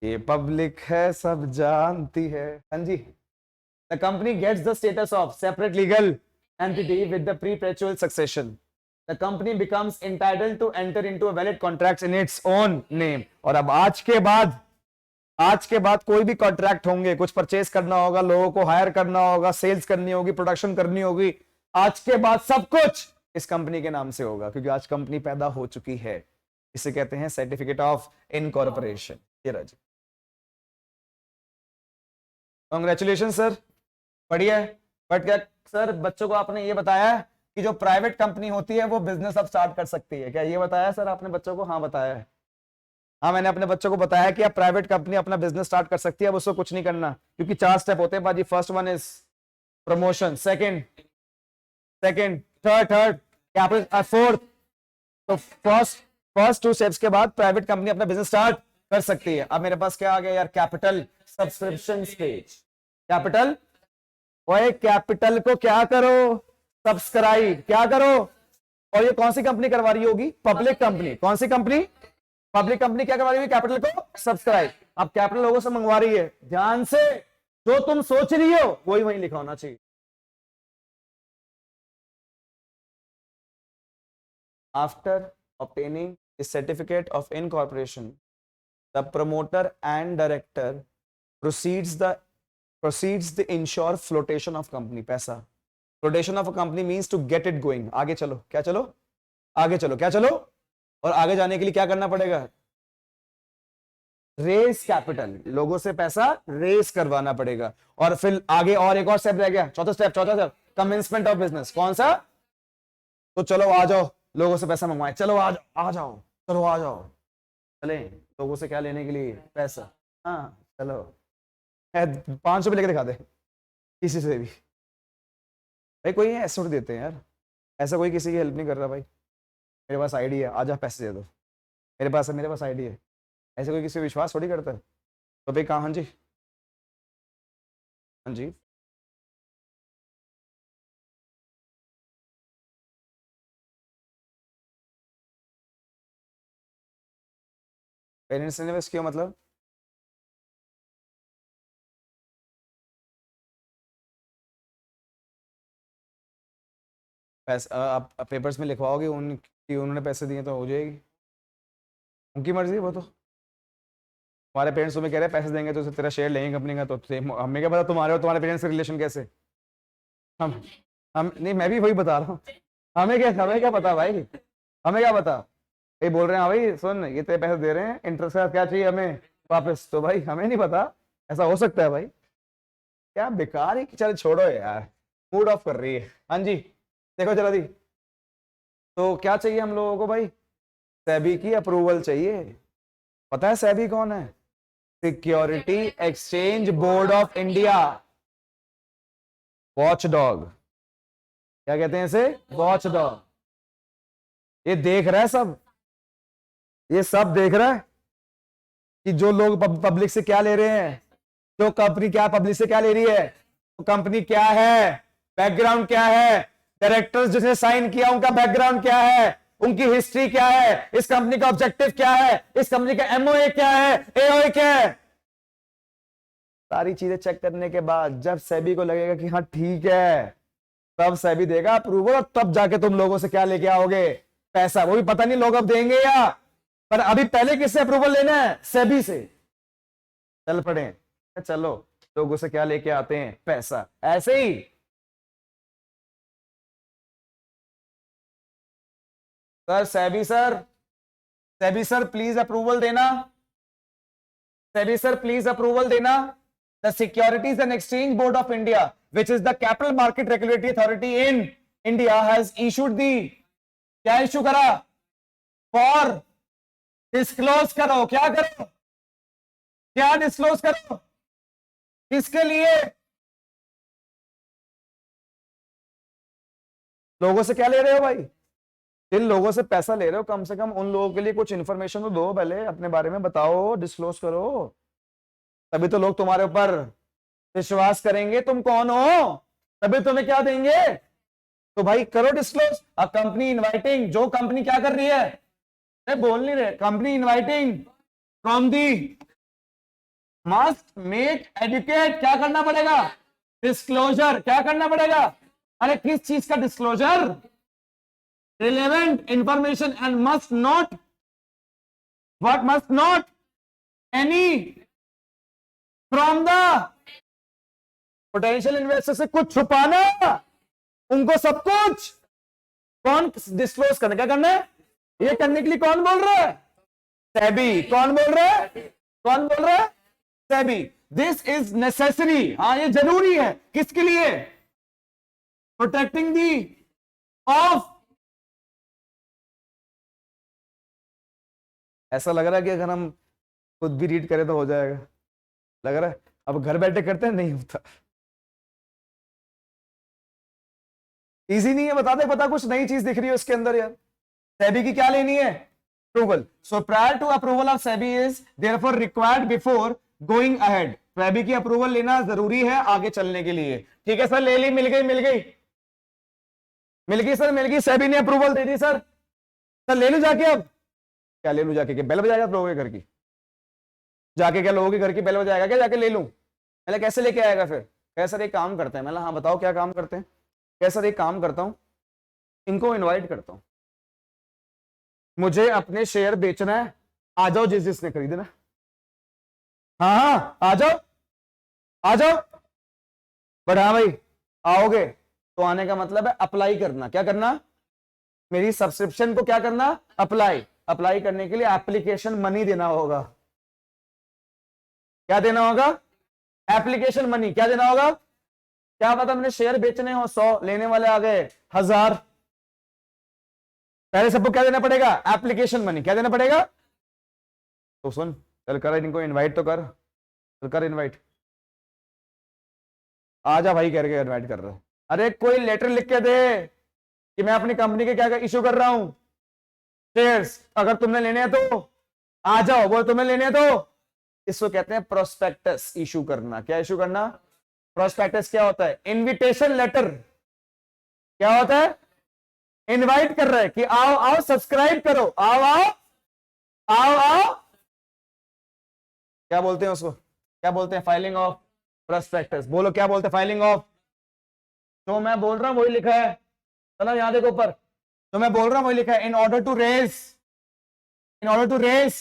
ये पब्लिक है, सब जानती है। हाँ जी। The company gets the status of separate legal entity with the perpetual succession. The company becomes entitled to enter into a valid contracts in its own name. और अब आज के बाद कोई भी कॉन्ट्रैक्ट होंगे, कुछ परचेस करना होगा, लोगों को हायर करना होगा, सेल्स करनी होगी, प्रोडक्शन करनी होगी, आज के बाद सब कुछ इस कंपनी के नाम से होगा, क्योंकि आज कंपनी पैदा हो चुकी है। इसे कहते हैं सर्टिफिकेट ऑफ इनकॉर्पोरेशन। ये राजी, कांग्रेचुलेशन सर, बढ़िया है। बट क्या सर, बच्चों को आपने ये बताया कि जो प्राइवेट कंपनी होती है वो बिजनेस अब स्टार्ट कर सकती है, क्या ये बताया सर आपने बच्चों को? हाँ बताया है। हाँ, मैंने अपने बच्चों को बताया कि अब प्राइवेट कंपनी अपना बिजनेस स्टार्ट कर सकती है, अब उसको कुछ नहीं करना, क्योंकि 4 स्टेप होते हैं बाजी। First one is promotion, second third capital, fourth. तो फर्स्ट 2 स्टेप्स के बाद प्राइवेट कंपनी अपना बिजनेस स्टार्ट कर सकती है। अब मेरे पास क्या आ गया यार? Capital subscription stage. कैपिटल, ओए कैपिटल को क्या करो? सब्सक्राइब क्या करो? और ये कौन सी कंपनी करवा रही होगी? Public company. कौन सी कंपनी? पब्लिक कंपनी क्या करवा रही होगी? कैपिटल को सब्सक्राइब। अब कैपिटल लोगों से मंगवा रही है, ध्यान से, जो तुम सोच रही हो वही वहीं लिखा होना चाहिए। After obtaining the certificate of incorporation, the promoter and director proceeds the ensure flotation of company। पैसा, flotation of a company means to get it going। आगे चलो, क्या चलो? आगे चलो, क्या चलो? और आगे जाने के लिए क्या करना पड़ेगा? रेस कैपिटल, लोगों से पैसा रेस करवाना पड़ेगा। और फिर आगे और एक और स्टेप रह गया, चौथा स्टेप, कमेंसमेंट ऑफ बिजनेस। कौन सा? तो चलो आ जाओ, लोगों से पैसा मंगवाए, चलो आ जाओ, चलो आ जाओ, चले लोगों से क्या लेने के लिए? पैसा। हाँ चलो, 500 लेके दिखा दे किसी से भी, भाई कोई ऐसे देते हैं यार, ऐसा कोई किसी की हेल्प नहीं कर रहा भाई, मेरे पास आईडी है, आजा पैसे दे दो, मेरे पास आईडी है, ऐसे कोई किसी पे विश्वास थोड़ी करता है। तो भाई कहाँ, हाँ जी, हाँ जी, पेरेंट्स ने इन्वेस्ट किया मतलब? पैसा आप पेपर्स में लिखवाओगे उनकी, उन्होंने पैसे दिए तो हो जाएगी, उनकी मर्जी है वो तो। तुम्हारे पेरेंट्स तुम्हें कह रहे हैं पैसे देंगे तो तेरा शेयर लेंगे कंपनी का, तो हमें क्या पता तुम्हारे और तुम्हारे पेरेंट्स का रिलेशन कैसे। हम हम नहीं, मैं भी वही बता रहा हूँ, हमें क्या पता भाई, हमें क्या पता। ये बोल रहे हैं हाँ भाई सुन, ये तेरे पैसे दे रहे हैं, इंटरेस्ट का क्या चाहिए हमें वापस, तो भाई हमें नहीं पता, ऐसा हो सकता है भाई। क्या बेकार ही, चल छोड़ो यार, मूड ऑफ कर रही है। हाँ जी, देखो जरा दी, तो क्या चाहिए हम लोगों को भाई? सेबी की अप्रूवल चाहिए। पता है सेबी कौन है? Security exchange board of India, watch dog. क्या कहते हैं इसे? Watch dog. ये देख रहा है सब, ये सब देख रहा है कि जो लोग पब्लिक से क्या ले रहे हैं, जो कंपनी क्या पब्लिक से क्या ले रही है, तो कंपनी क्या है, बैकग्राउंड क्या है, डायरेक्टर्स जिसने साइन किया उनका बैकग्राउंड क्या है, उनकी हिस्ट्री क्या है, इस कंपनी का ऑब्जेक्टिव क्या है, इस कंपनी का एमओए क्या है, एओए क्या है। सारी चीजें चेक करने के बाद जब सेबी को लगेगा कि हाँ ठीक है, तब सेबी देगा अप्रूवल, और तब जाके तुम लोगों से क्या लेके आओगे? पैसा। वो भी पता नहीं लोग अब देंगे या, पर अभी पहले किससे अप्रूवल लेना है? सेबी से। चल पड़े, चलो लोगों से क्या लेके आते हैं? पैसा। ऐसे ही sir, SEBI sir please approval देना, सेबी सर प्लीज अप्रूवल देना। The securities and exchange board of India, which is the capital market regulatory authority in India, has issued the, क्या इशू करा? फॉर डिस्क्लोज करो, क्या करो? क्या disclose करो? किसके लिए? लोगों से क्या ले रहे हो भाई? जिन लोगों से पैसा ले रहे हो, कम से कम उन लोगों के लिए कुछ इन्फॉर्मेशन तो दो, पहले अपने बारे में बताओ, डिस्क्लोज करो, तभी तो लोग तुम्हारे ऊपर विश्वास करेंगे। तुम कौन हो, तभी तुम्हें क्या देंगे। तो भाई करो डिस्क्लोज। अ कंपनी इनवाइटिंग, जो कंपनी क्या कर रही है, बोल नहीं रहे, company inviting from the must make educate, क्या करना पड़ेगा? डिस्क्लोजर। क्या करना पड़ेगा? अरे किस चीज का disclosure? Relevant information and must not, what must not any from the potential investor से कुछ छुपाना, उनको सब कुछ कौन डिस्क्लोज करना, क्या करना है? ये करने के लिए कौन बोल रहा है? सेबी। कौन बोल रहा है? कौन बोल रहा है? सेबी। दिस इज नेसेसरी, हाँ ये जरूरी है। किसके लिए? Protecting the of. ऐसा लग रहा है कि अगर हम खुद भी रीड करें तो हो जाएगा, लग रहा है। अब घर बैठे करते हैं, नहीं होता। इजी नहीं है, बता दे, पता कुछ नई चीज दिख रही है उसके अंदर यार। सेबी की क्या लेनी है? Approval. So prior to approval of SEBI is therefore required before going ahead. SEBI की अप्रूवल लेना जरूरी है आगे चलने के लिए। ठीक है सर, ले ली, मिल गई, मिल गई, मिल गई सर, मिल गई, सेबी ने अप्रूवल दे दी सर। सर ले लू जाके, अब क्या ले लू जाके? के बेल बजाएगा लोगों के घर की जाके? क्या लोगों के घर की बेल बजाएगा क्या जाके? ले लूं? मैंने कैसे लेके आएगा फिर? कैसे सर एक काम करते हैं? मैंने हाँ बताओ क्या काम करते हैं? कैसे एक काम करता हूं, इनको इनवाइट करता हूं, मुझे अपने शेयर बेचना है, आ जाओ जिस जिसने खरीदना। हाँ हाँ आ जाओ, आ जाओ। बट हाँ भाई आओगे तो आने का मतलब है अप्लाई करना। क्या करना? मेरी सब्सक्रिप्शन को क्या करना? अप्लाई। अप्लाई करने के लिए एप्लीकेशन मनी देना होगा। क्या देना होगा? Application money. क्या देना होगा? क्या पता मैंने शेयर बेचने हो 100, लेने वाले आ गए 1000, पहले सबको क्या देना पड़ेगा? Application money. क्या देना पड़ेगा? तो सुन, चल कर इनको इनवाइट तो कर, चल कर इनवाइट। आजा भाई करके इनवाइट कर रहा है। अरे कोई लेटर लिख के दे कि मैं अपनी कंपनी के क्या इश्यू कर रहा हूं, शेयर्स। अगर तुमने लेने हैं तो आ जाओ, वो तुम्हें लेने हैं तो। इसको कहते हैं प्रोस्पेक्टस इशू करना। क्या इशू करना? प्रोस्पेक्टस क्या होता है? Invitation letter. क्या होता है? इनवाइट कर रहे हैं कि आओ आओ सब्सक्राइब करो, आओ आओ आओ आओ। क्या बोलते हैं उसको? क्या बोलते हैं? Filing of prospectus. बोलो क्या बोलते हैं? Filing of. जो मैं बोल रहा हूं वही लिखा है, चलो यहां देखो ऊपर, जो मैं बोल रहा हूं वही लिखा है। In order to raise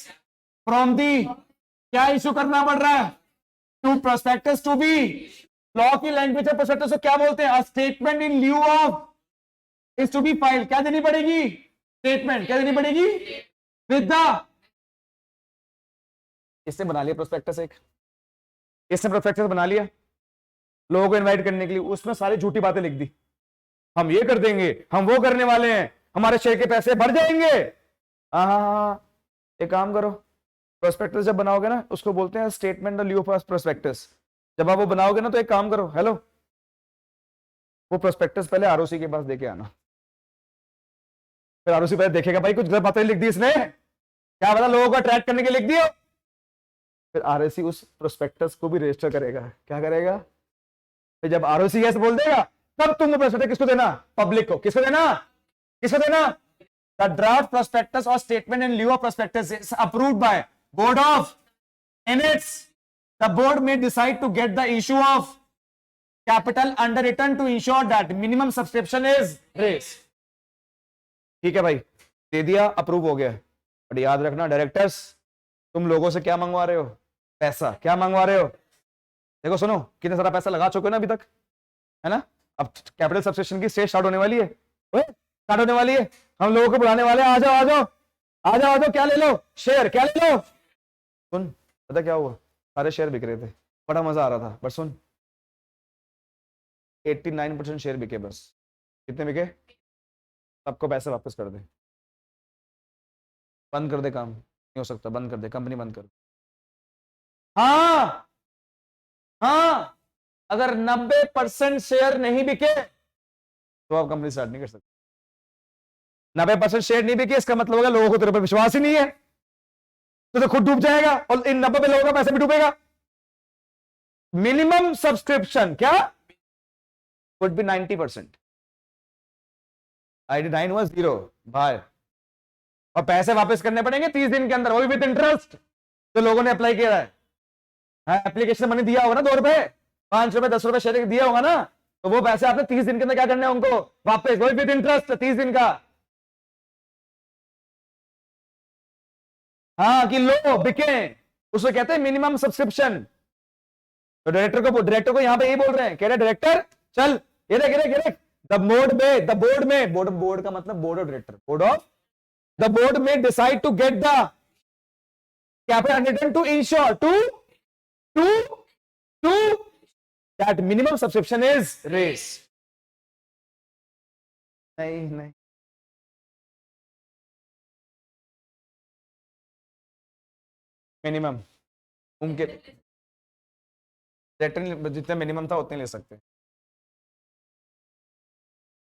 from the, क्या इशू करना पड़ रहा है? To prospectus to be, law की लैंग्वेज है प्रोस्पेक्टस को क्या बोलते हैं? A statement in lieu of is to be file. क्या देनी पड़ेगी? स्टेटमेंट। क्या देनी पड़ेगी? With the. इसने बना लिया प्रोस्पेक्टस, एक इसने प्रोस्पेक्टस बना लिया लोगों को इनवाइट करने के लिए। उसमें सारी झूठी बातें लिख दी, हम ये कर देंगे, हम वो करने वाले हैं, हमारे शेयर के पैसे बढ़ जाएंगे। हाँ, एक काम करो, प्रोस्पेक्टस जब बनाओगे ना, उसको बोलते हैं स्टेटमेंट ऑफ ल्यू ऑफ प्रोस्पेक्टस। जब आप वो बनाओगे ना तो एक काम करो, हेलो, वो प्रोस्पेक्टस पहले आरओसी के पास देके आना। फिर आरओसी पहले देखेगा भाई कुछ गलत बातें लिख दी इसने, क्या पता लोगों को अट्रैक्ट करने के लिख दियो। फिर आरओसी उस प्रोस्पेक्टस को भी रजिस्टर करेगा। क्या करेगा? फिर जब आरओसी यस बोल देगा तब तुम प्रोस्पेक्टस किसको देना? पब्लिक को। किसको देना? किसको देना? द ड्राफ्ट प्रोस्पेक्टस और statement in lieu of prospectus is approved by board of एनएट्स। The board may decide to get the issue of capital underwritten to ensure that minimum subscription is raised। ठीक है भाई, दे दिया, approve हो गया। But याद रखना डायरेक्टर्स, तुम लोगों से क्या मंगवा रहे हो? पैसा। क्या मंगवा रहे हो? देखो सुनो, कितना सारा पैसा लगा चुके हो ना अभी तक, है ना? अब कैपिटल सब्सक्रिप्शन की स्टेज स्टार्ट होने वाली है, स्टार्ट होने वाली है। हम लोगों को बुलाने वाले, आ जाओ आ जाओ आ जाओ आ जाओ, क्या ले लो? शेयर। क्या ले लो? सुन, पता क्या हुआ? सारे शेयर बिक रहे थे, बड़ा मजा आ रहा था, बट सुन 89% शेयर बिके। बस कितने बिके? सबको पैसे वापस कर दे, बंद कर दे, काम नहीं हो सकता, बंद कर दे, कंपनी बंद कर। हाँ हाँ, अगर 90% शेयर नहीं बिके तो आप कंपनी स्टार्ट नहीं कर सकते। 90% शेयर नहीं बिके इसका मतलब होगा लोगों को तेरे पर विश्वास ही नहीं है, तो खुद डूब जाएगा और इन 90 लोगों का पैसा भी डूबेगा। मिनिमम सब्सक्रिप्शन क्या? Would be 90%। 99 हुआ 0 भाई, और पैसे वापस करने पड़ेंगे 30 दिन के अंदर, वो भी विद इंटरेस्ट। तो लोगों ने अप्लाई किया है, एप्लीकेशन मनी दिया होगा ना, 2 रुपए 5 रुपए 10 रुपए शेयर दिया होगा ना, तो वो पैसे आपने 30 दिन के अंदर क्या करना है उनको वापस, वो भी विद इंटरेस्ट 30 दिन का। हाँ, कि लो बिके, उसको कहते हैं मिनिमम सब्सक्रिप्शन। तो डायरेक्टर को यहां पे ये बोल रहे हैं, कह रहे डायरेक्टर चल ये देख द बोर्ड का मतलब board of director, the board may decide to get the capital return to ensure to that minimum subscription is raised. नहीं मिनिमम उनके डायरेक्टर जितना मिनिमम था उतने ले सकते।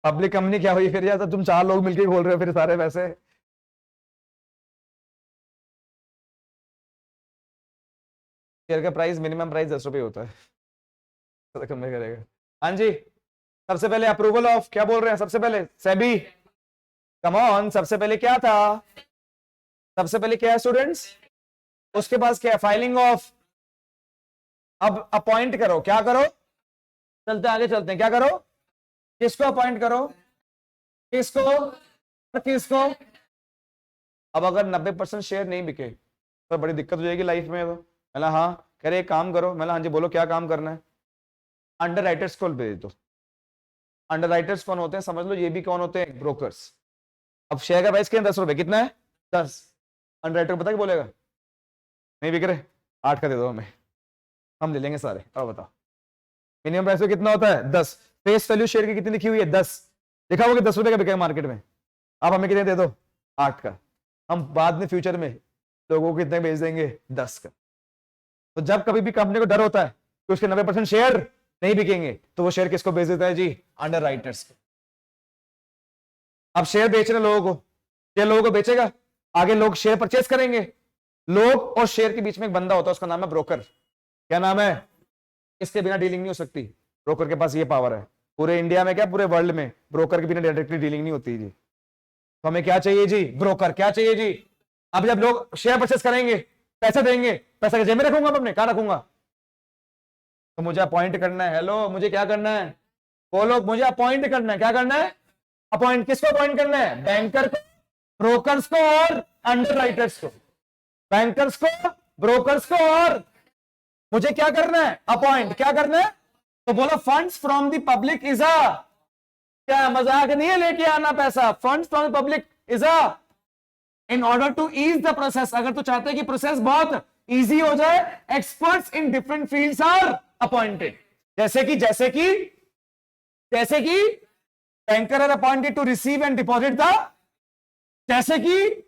पब्लिक कंपनी क्या हुई फिर यार? तो तुम 4 लोग मिलकर खोल रहे हो फिर सारे पैसे। शेयर का प्राइस मिनिमम प्राइस 10 रुपये होता है, तो कम नहीं करेगा। हाँ जी, सबसे पहले अप्रूवल ऑफ, क्या बोल रहे हैं सबसे पहले? सेबी। कम ऑन, सबसे पहले क्या था? सबसे पहले क्या है स्टूडेंट्स? उसके पास क्या है? Filing of. अब अपॉइंट करो, क्या करो? चलते आगे चलते हैं, क्या करो? किसको अपॉइंट करो? किसको? अब अगर 90% शेयर नहीं बिके तो बड़ी दिक्कत हो जाएगी लाइफ में। तो मैंने हाँ, कह रहे एक काम करो। मैंने हाँ जी बोलो, क्या काम करना है? अंडर राइटर्स को भेज दो। अंडर राइटर्स कौन होते हैं समझ लो, ये भी कौन होते हैं? ब्रोकर्स। अब शेयर का प्राइस क्या है? 10 रुपए। कितना है? 10। अंडर राइटर पता क्या बोलेगा? नहीं बिक रहे, 8 का दे दो हमें, हम ले लेंगे सारे। अब बताओ मिनिमम प्राइस कितना होता है? 10। फेस वैल्यू शेयर की कितनी लिखी हुई है? 10। लिखा हुआ कि 10 रुपए का बिकेगा मार्केट में। आप हमें कितने दे दो? 8 का। हम बाद में फ्यूचर में लोगों को कितने भेज देंगे? 10 का। तो जब कभी भी कंपनी को डर होता है कि उसके 90% शेयर नहीं बिकेंगे, तो वो शेयर किसको भेज देता है जी? अंडर राइटर्स को। अब शेयर बेच रहे लोगों को, शेयर लोगों को बेचेगा, आगे लोग शेयर परचेस करेंगे। लोग और शेयर के बीच में एक बंदा होता है, उसका नाम है ब्रोकर। क्या नाम है? इसके बिना डीलिंग नहीं हो सकती। ब्रोकर के पास ये पावर है। पूरे इंडिया में क्या पूरे वर्ल्ड में ब्रोकर के बिना डायरेक्टली डीलिंग नहीं होती जी। तो हमें क्या चाहिए जी? ब्रोकर। क्या चाहिए जी? अब जब लोग शेयर परचेस करेंगे, पैसा देंगे, पैसा जेब में रखूंगा, अपने कहां रखूंगा? तो मुझे अपॉइंट करना है। हेलो, मुझे क्या करना है? बोलो, मुझे अपॉइंट करना है। क्या करना है? अपॉइंट। किसको अपॉइंट करना है? बैंकर को, ब्रोकर्स को और अंडरराइटर्स को। बैंकर्स को, ब्रोकर्स को और मुझे क्या करना है? अपॉइंट। क्या करना है? तो बोलो funds from the public is a, क्या मजाक नहीं है लेके आना पैसा? Funds from the public is a, in order to ease the process. अगर तो चाहते हैं कि प्रोसेस बहुत इजी हो जाए, experts in different fields are appointed. जैसे कि banker are appointed to receive and deposit the, जैसे कि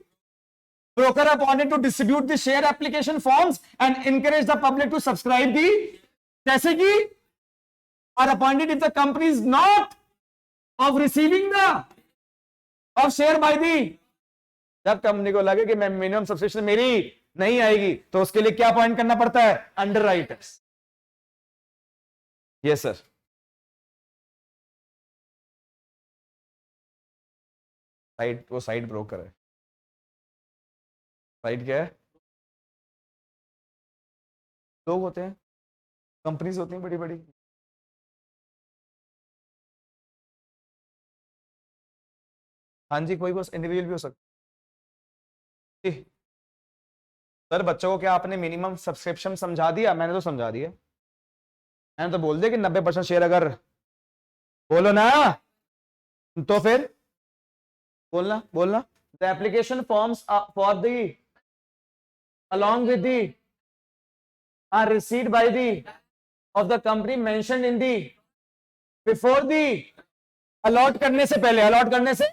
broker appointed to distribute the share application forms and encourage the public to subscribe the, जैसे कि are appointed if the company is not of receiving the of share by the, जब company को लगे कि मैं minimum subscription मेरी नहीं आएगी तो उसके लिए क्या अपॉइंट करना पड़ता है? अंडरराइटर्स। Yes sir. साइड, वो साइड ब्रोकर है। साइड क्या है? लोग होते हैं, कंपनीज होती हैं बड़ी बड़ी। हाँ जी, कोई बस इंडिविजुअल भी हो सकता है। सर बच्चों को क्या आपने मिनिमम सब्सक्रिप्शन समझा दिया? मैंने तो समझा दिया। मैंने तो बोल दिया कि 90% शेयर अगर, बोलो ना, तो फिर बोलना बोलना। The application forms for the along with the are received by the of the company mentioned in the before the allot करने से पहले, allot करने से,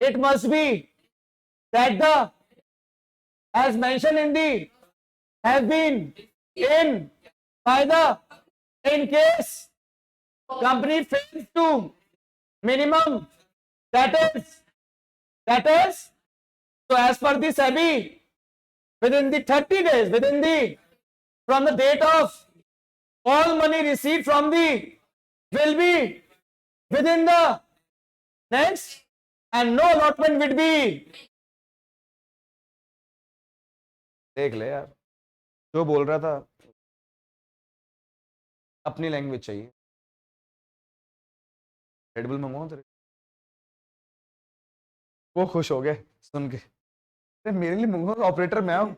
it must be that the as mentioned in the have been in by the, in case company fails to minimum, that is so as per the SEBI, within the 30 days, within the from the date of all money received from the will be within the next and no allotment will be। देख ले यार, जो बोल रहा था अपनी language चाहिए। Red bull मंगवाऊं तेरे? वो खुश हो गए सुन के, मेरे लिए मंगवाओ, ऑपरेटर मैं हूं।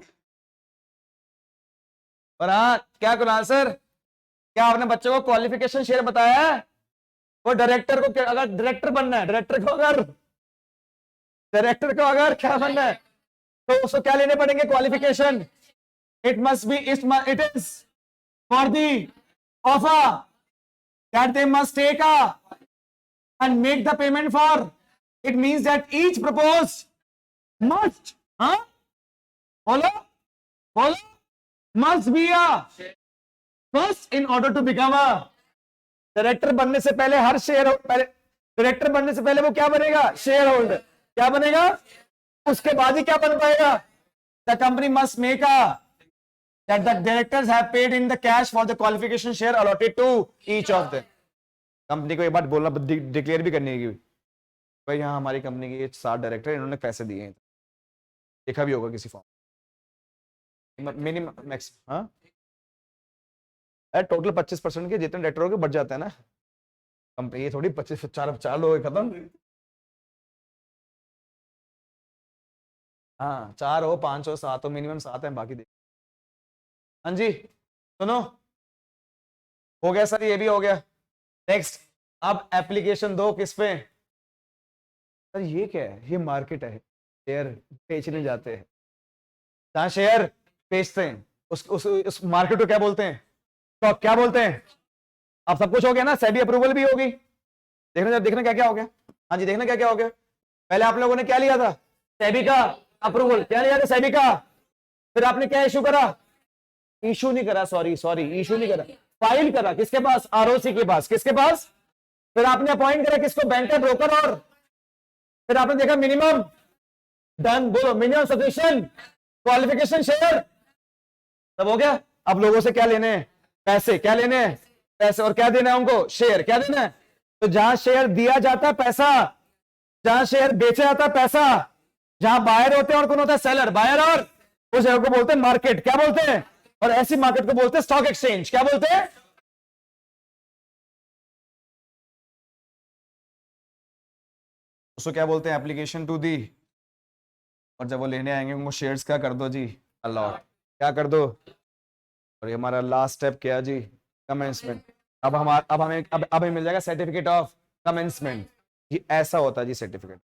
और हाँ, क्या कुणाल सर, क्या आपने बच्चों को क्वालिफिकेशन शेयर बताया है? वो डायरेक्टर को अगर डायरेक्टर बनना है, डायरेक्टर को अगर क्या बनना है तो उसको क्या लेने पड़ेंगे? Qualification. It must be, it is for the offer that they must take and make the payment for. It means that each proposed must, must be a first in order to become a director. बनने से पहले हर share, director बनने से पहले वो क्या बनेगा? Share holder. क्या बनेगा? उसके बाद ही क्या बन पाएगा? The company must make that the directors have paid in the cash for the qualification share allotted to each of them। Company को एक बात बोलना, डिक्लेयर भी करनी है भाई यहाँ हमारी कंपनी के 7 डायरेक्टर, इन्होंने पैसे दिए हैं। देखा भी होगा किसी फॉर्म मिनिमम मैक्स। हाँ, टोटल 25% के जितने डायरेक्टर हो बढ़ जाता है ना कंपनी। ये थोड़ी 25 4 लोग खत्म। हाँ, 4 हो, 5 हो, 7 हो, मिनिमम 7 है, बाकी देख। हाँ जी सुनो, हो गया सर, ये भी हो गया। नेक्स्ट, अब एप्लीकेशन दो किस पे? सर ये क्या है? ये मार्केट है, शेयर बेचने जाते हैं। जहां शेयर बेचते हैं उस मार्केट को क्या बोलते हैं? स्टॉक। क्या बोलते हैं? अब सब कुछ हो गया ना, सेबी अप्रूवल भी होगी। देखना क्या क्या हो गया। हाँ जी, देखना क्या क्या हो गया। पहले आप लोगों ने क्या लिया था? सेबी का अप्रूवल। क्या लिया था? सेबी का। फिर आपने क्या इशू करा? इशू नहीं करा, सॉरी इशू नहीं करा, फाइल करा। किसके पास? आरओसी के पास। किसके पास? फिर आपने अपॉइंट करा किसको? बैंकर, ब्रोकर और फिर आपने देखा मिनिमम, डन, बोलो मिनिमम सफिशिएंट क्वालिफिकेशन शेयर, तब हो गया। अब लोगों से क्या लेने हैं? पैसे। क्या लेने हैं? पैसे। और क्या देना है उनको? शेयर। क्या देना है? तो जहां शेयर दिया जाता है पैसा, जहां शेयर बेचा जाता है पैसा, जहां बायर होते हैं और कौन होता है? सेलर। बायर, और उस जगह को बोलते हैं मार्केट। क्या बोलते हैं? और ऐसी मार्केट को बोलते हैं स्टॉक एक्सचेंज। क्या बोलते हैं? उसको क्या बोलते हैं? Application to the. और जब वो लेने आएंगे उनको शेयर्स क्या कर दो जी? अलॉट। क्या कर दो? और ये हमारा लास्ट स्टेप क्या जी? कमेंसमेंट। अब हमें मिल जाएगा सर्टिफिकेट ऑफ कमेंसमेंट। ये ऐसा होता है जी सर्टिफिकेट।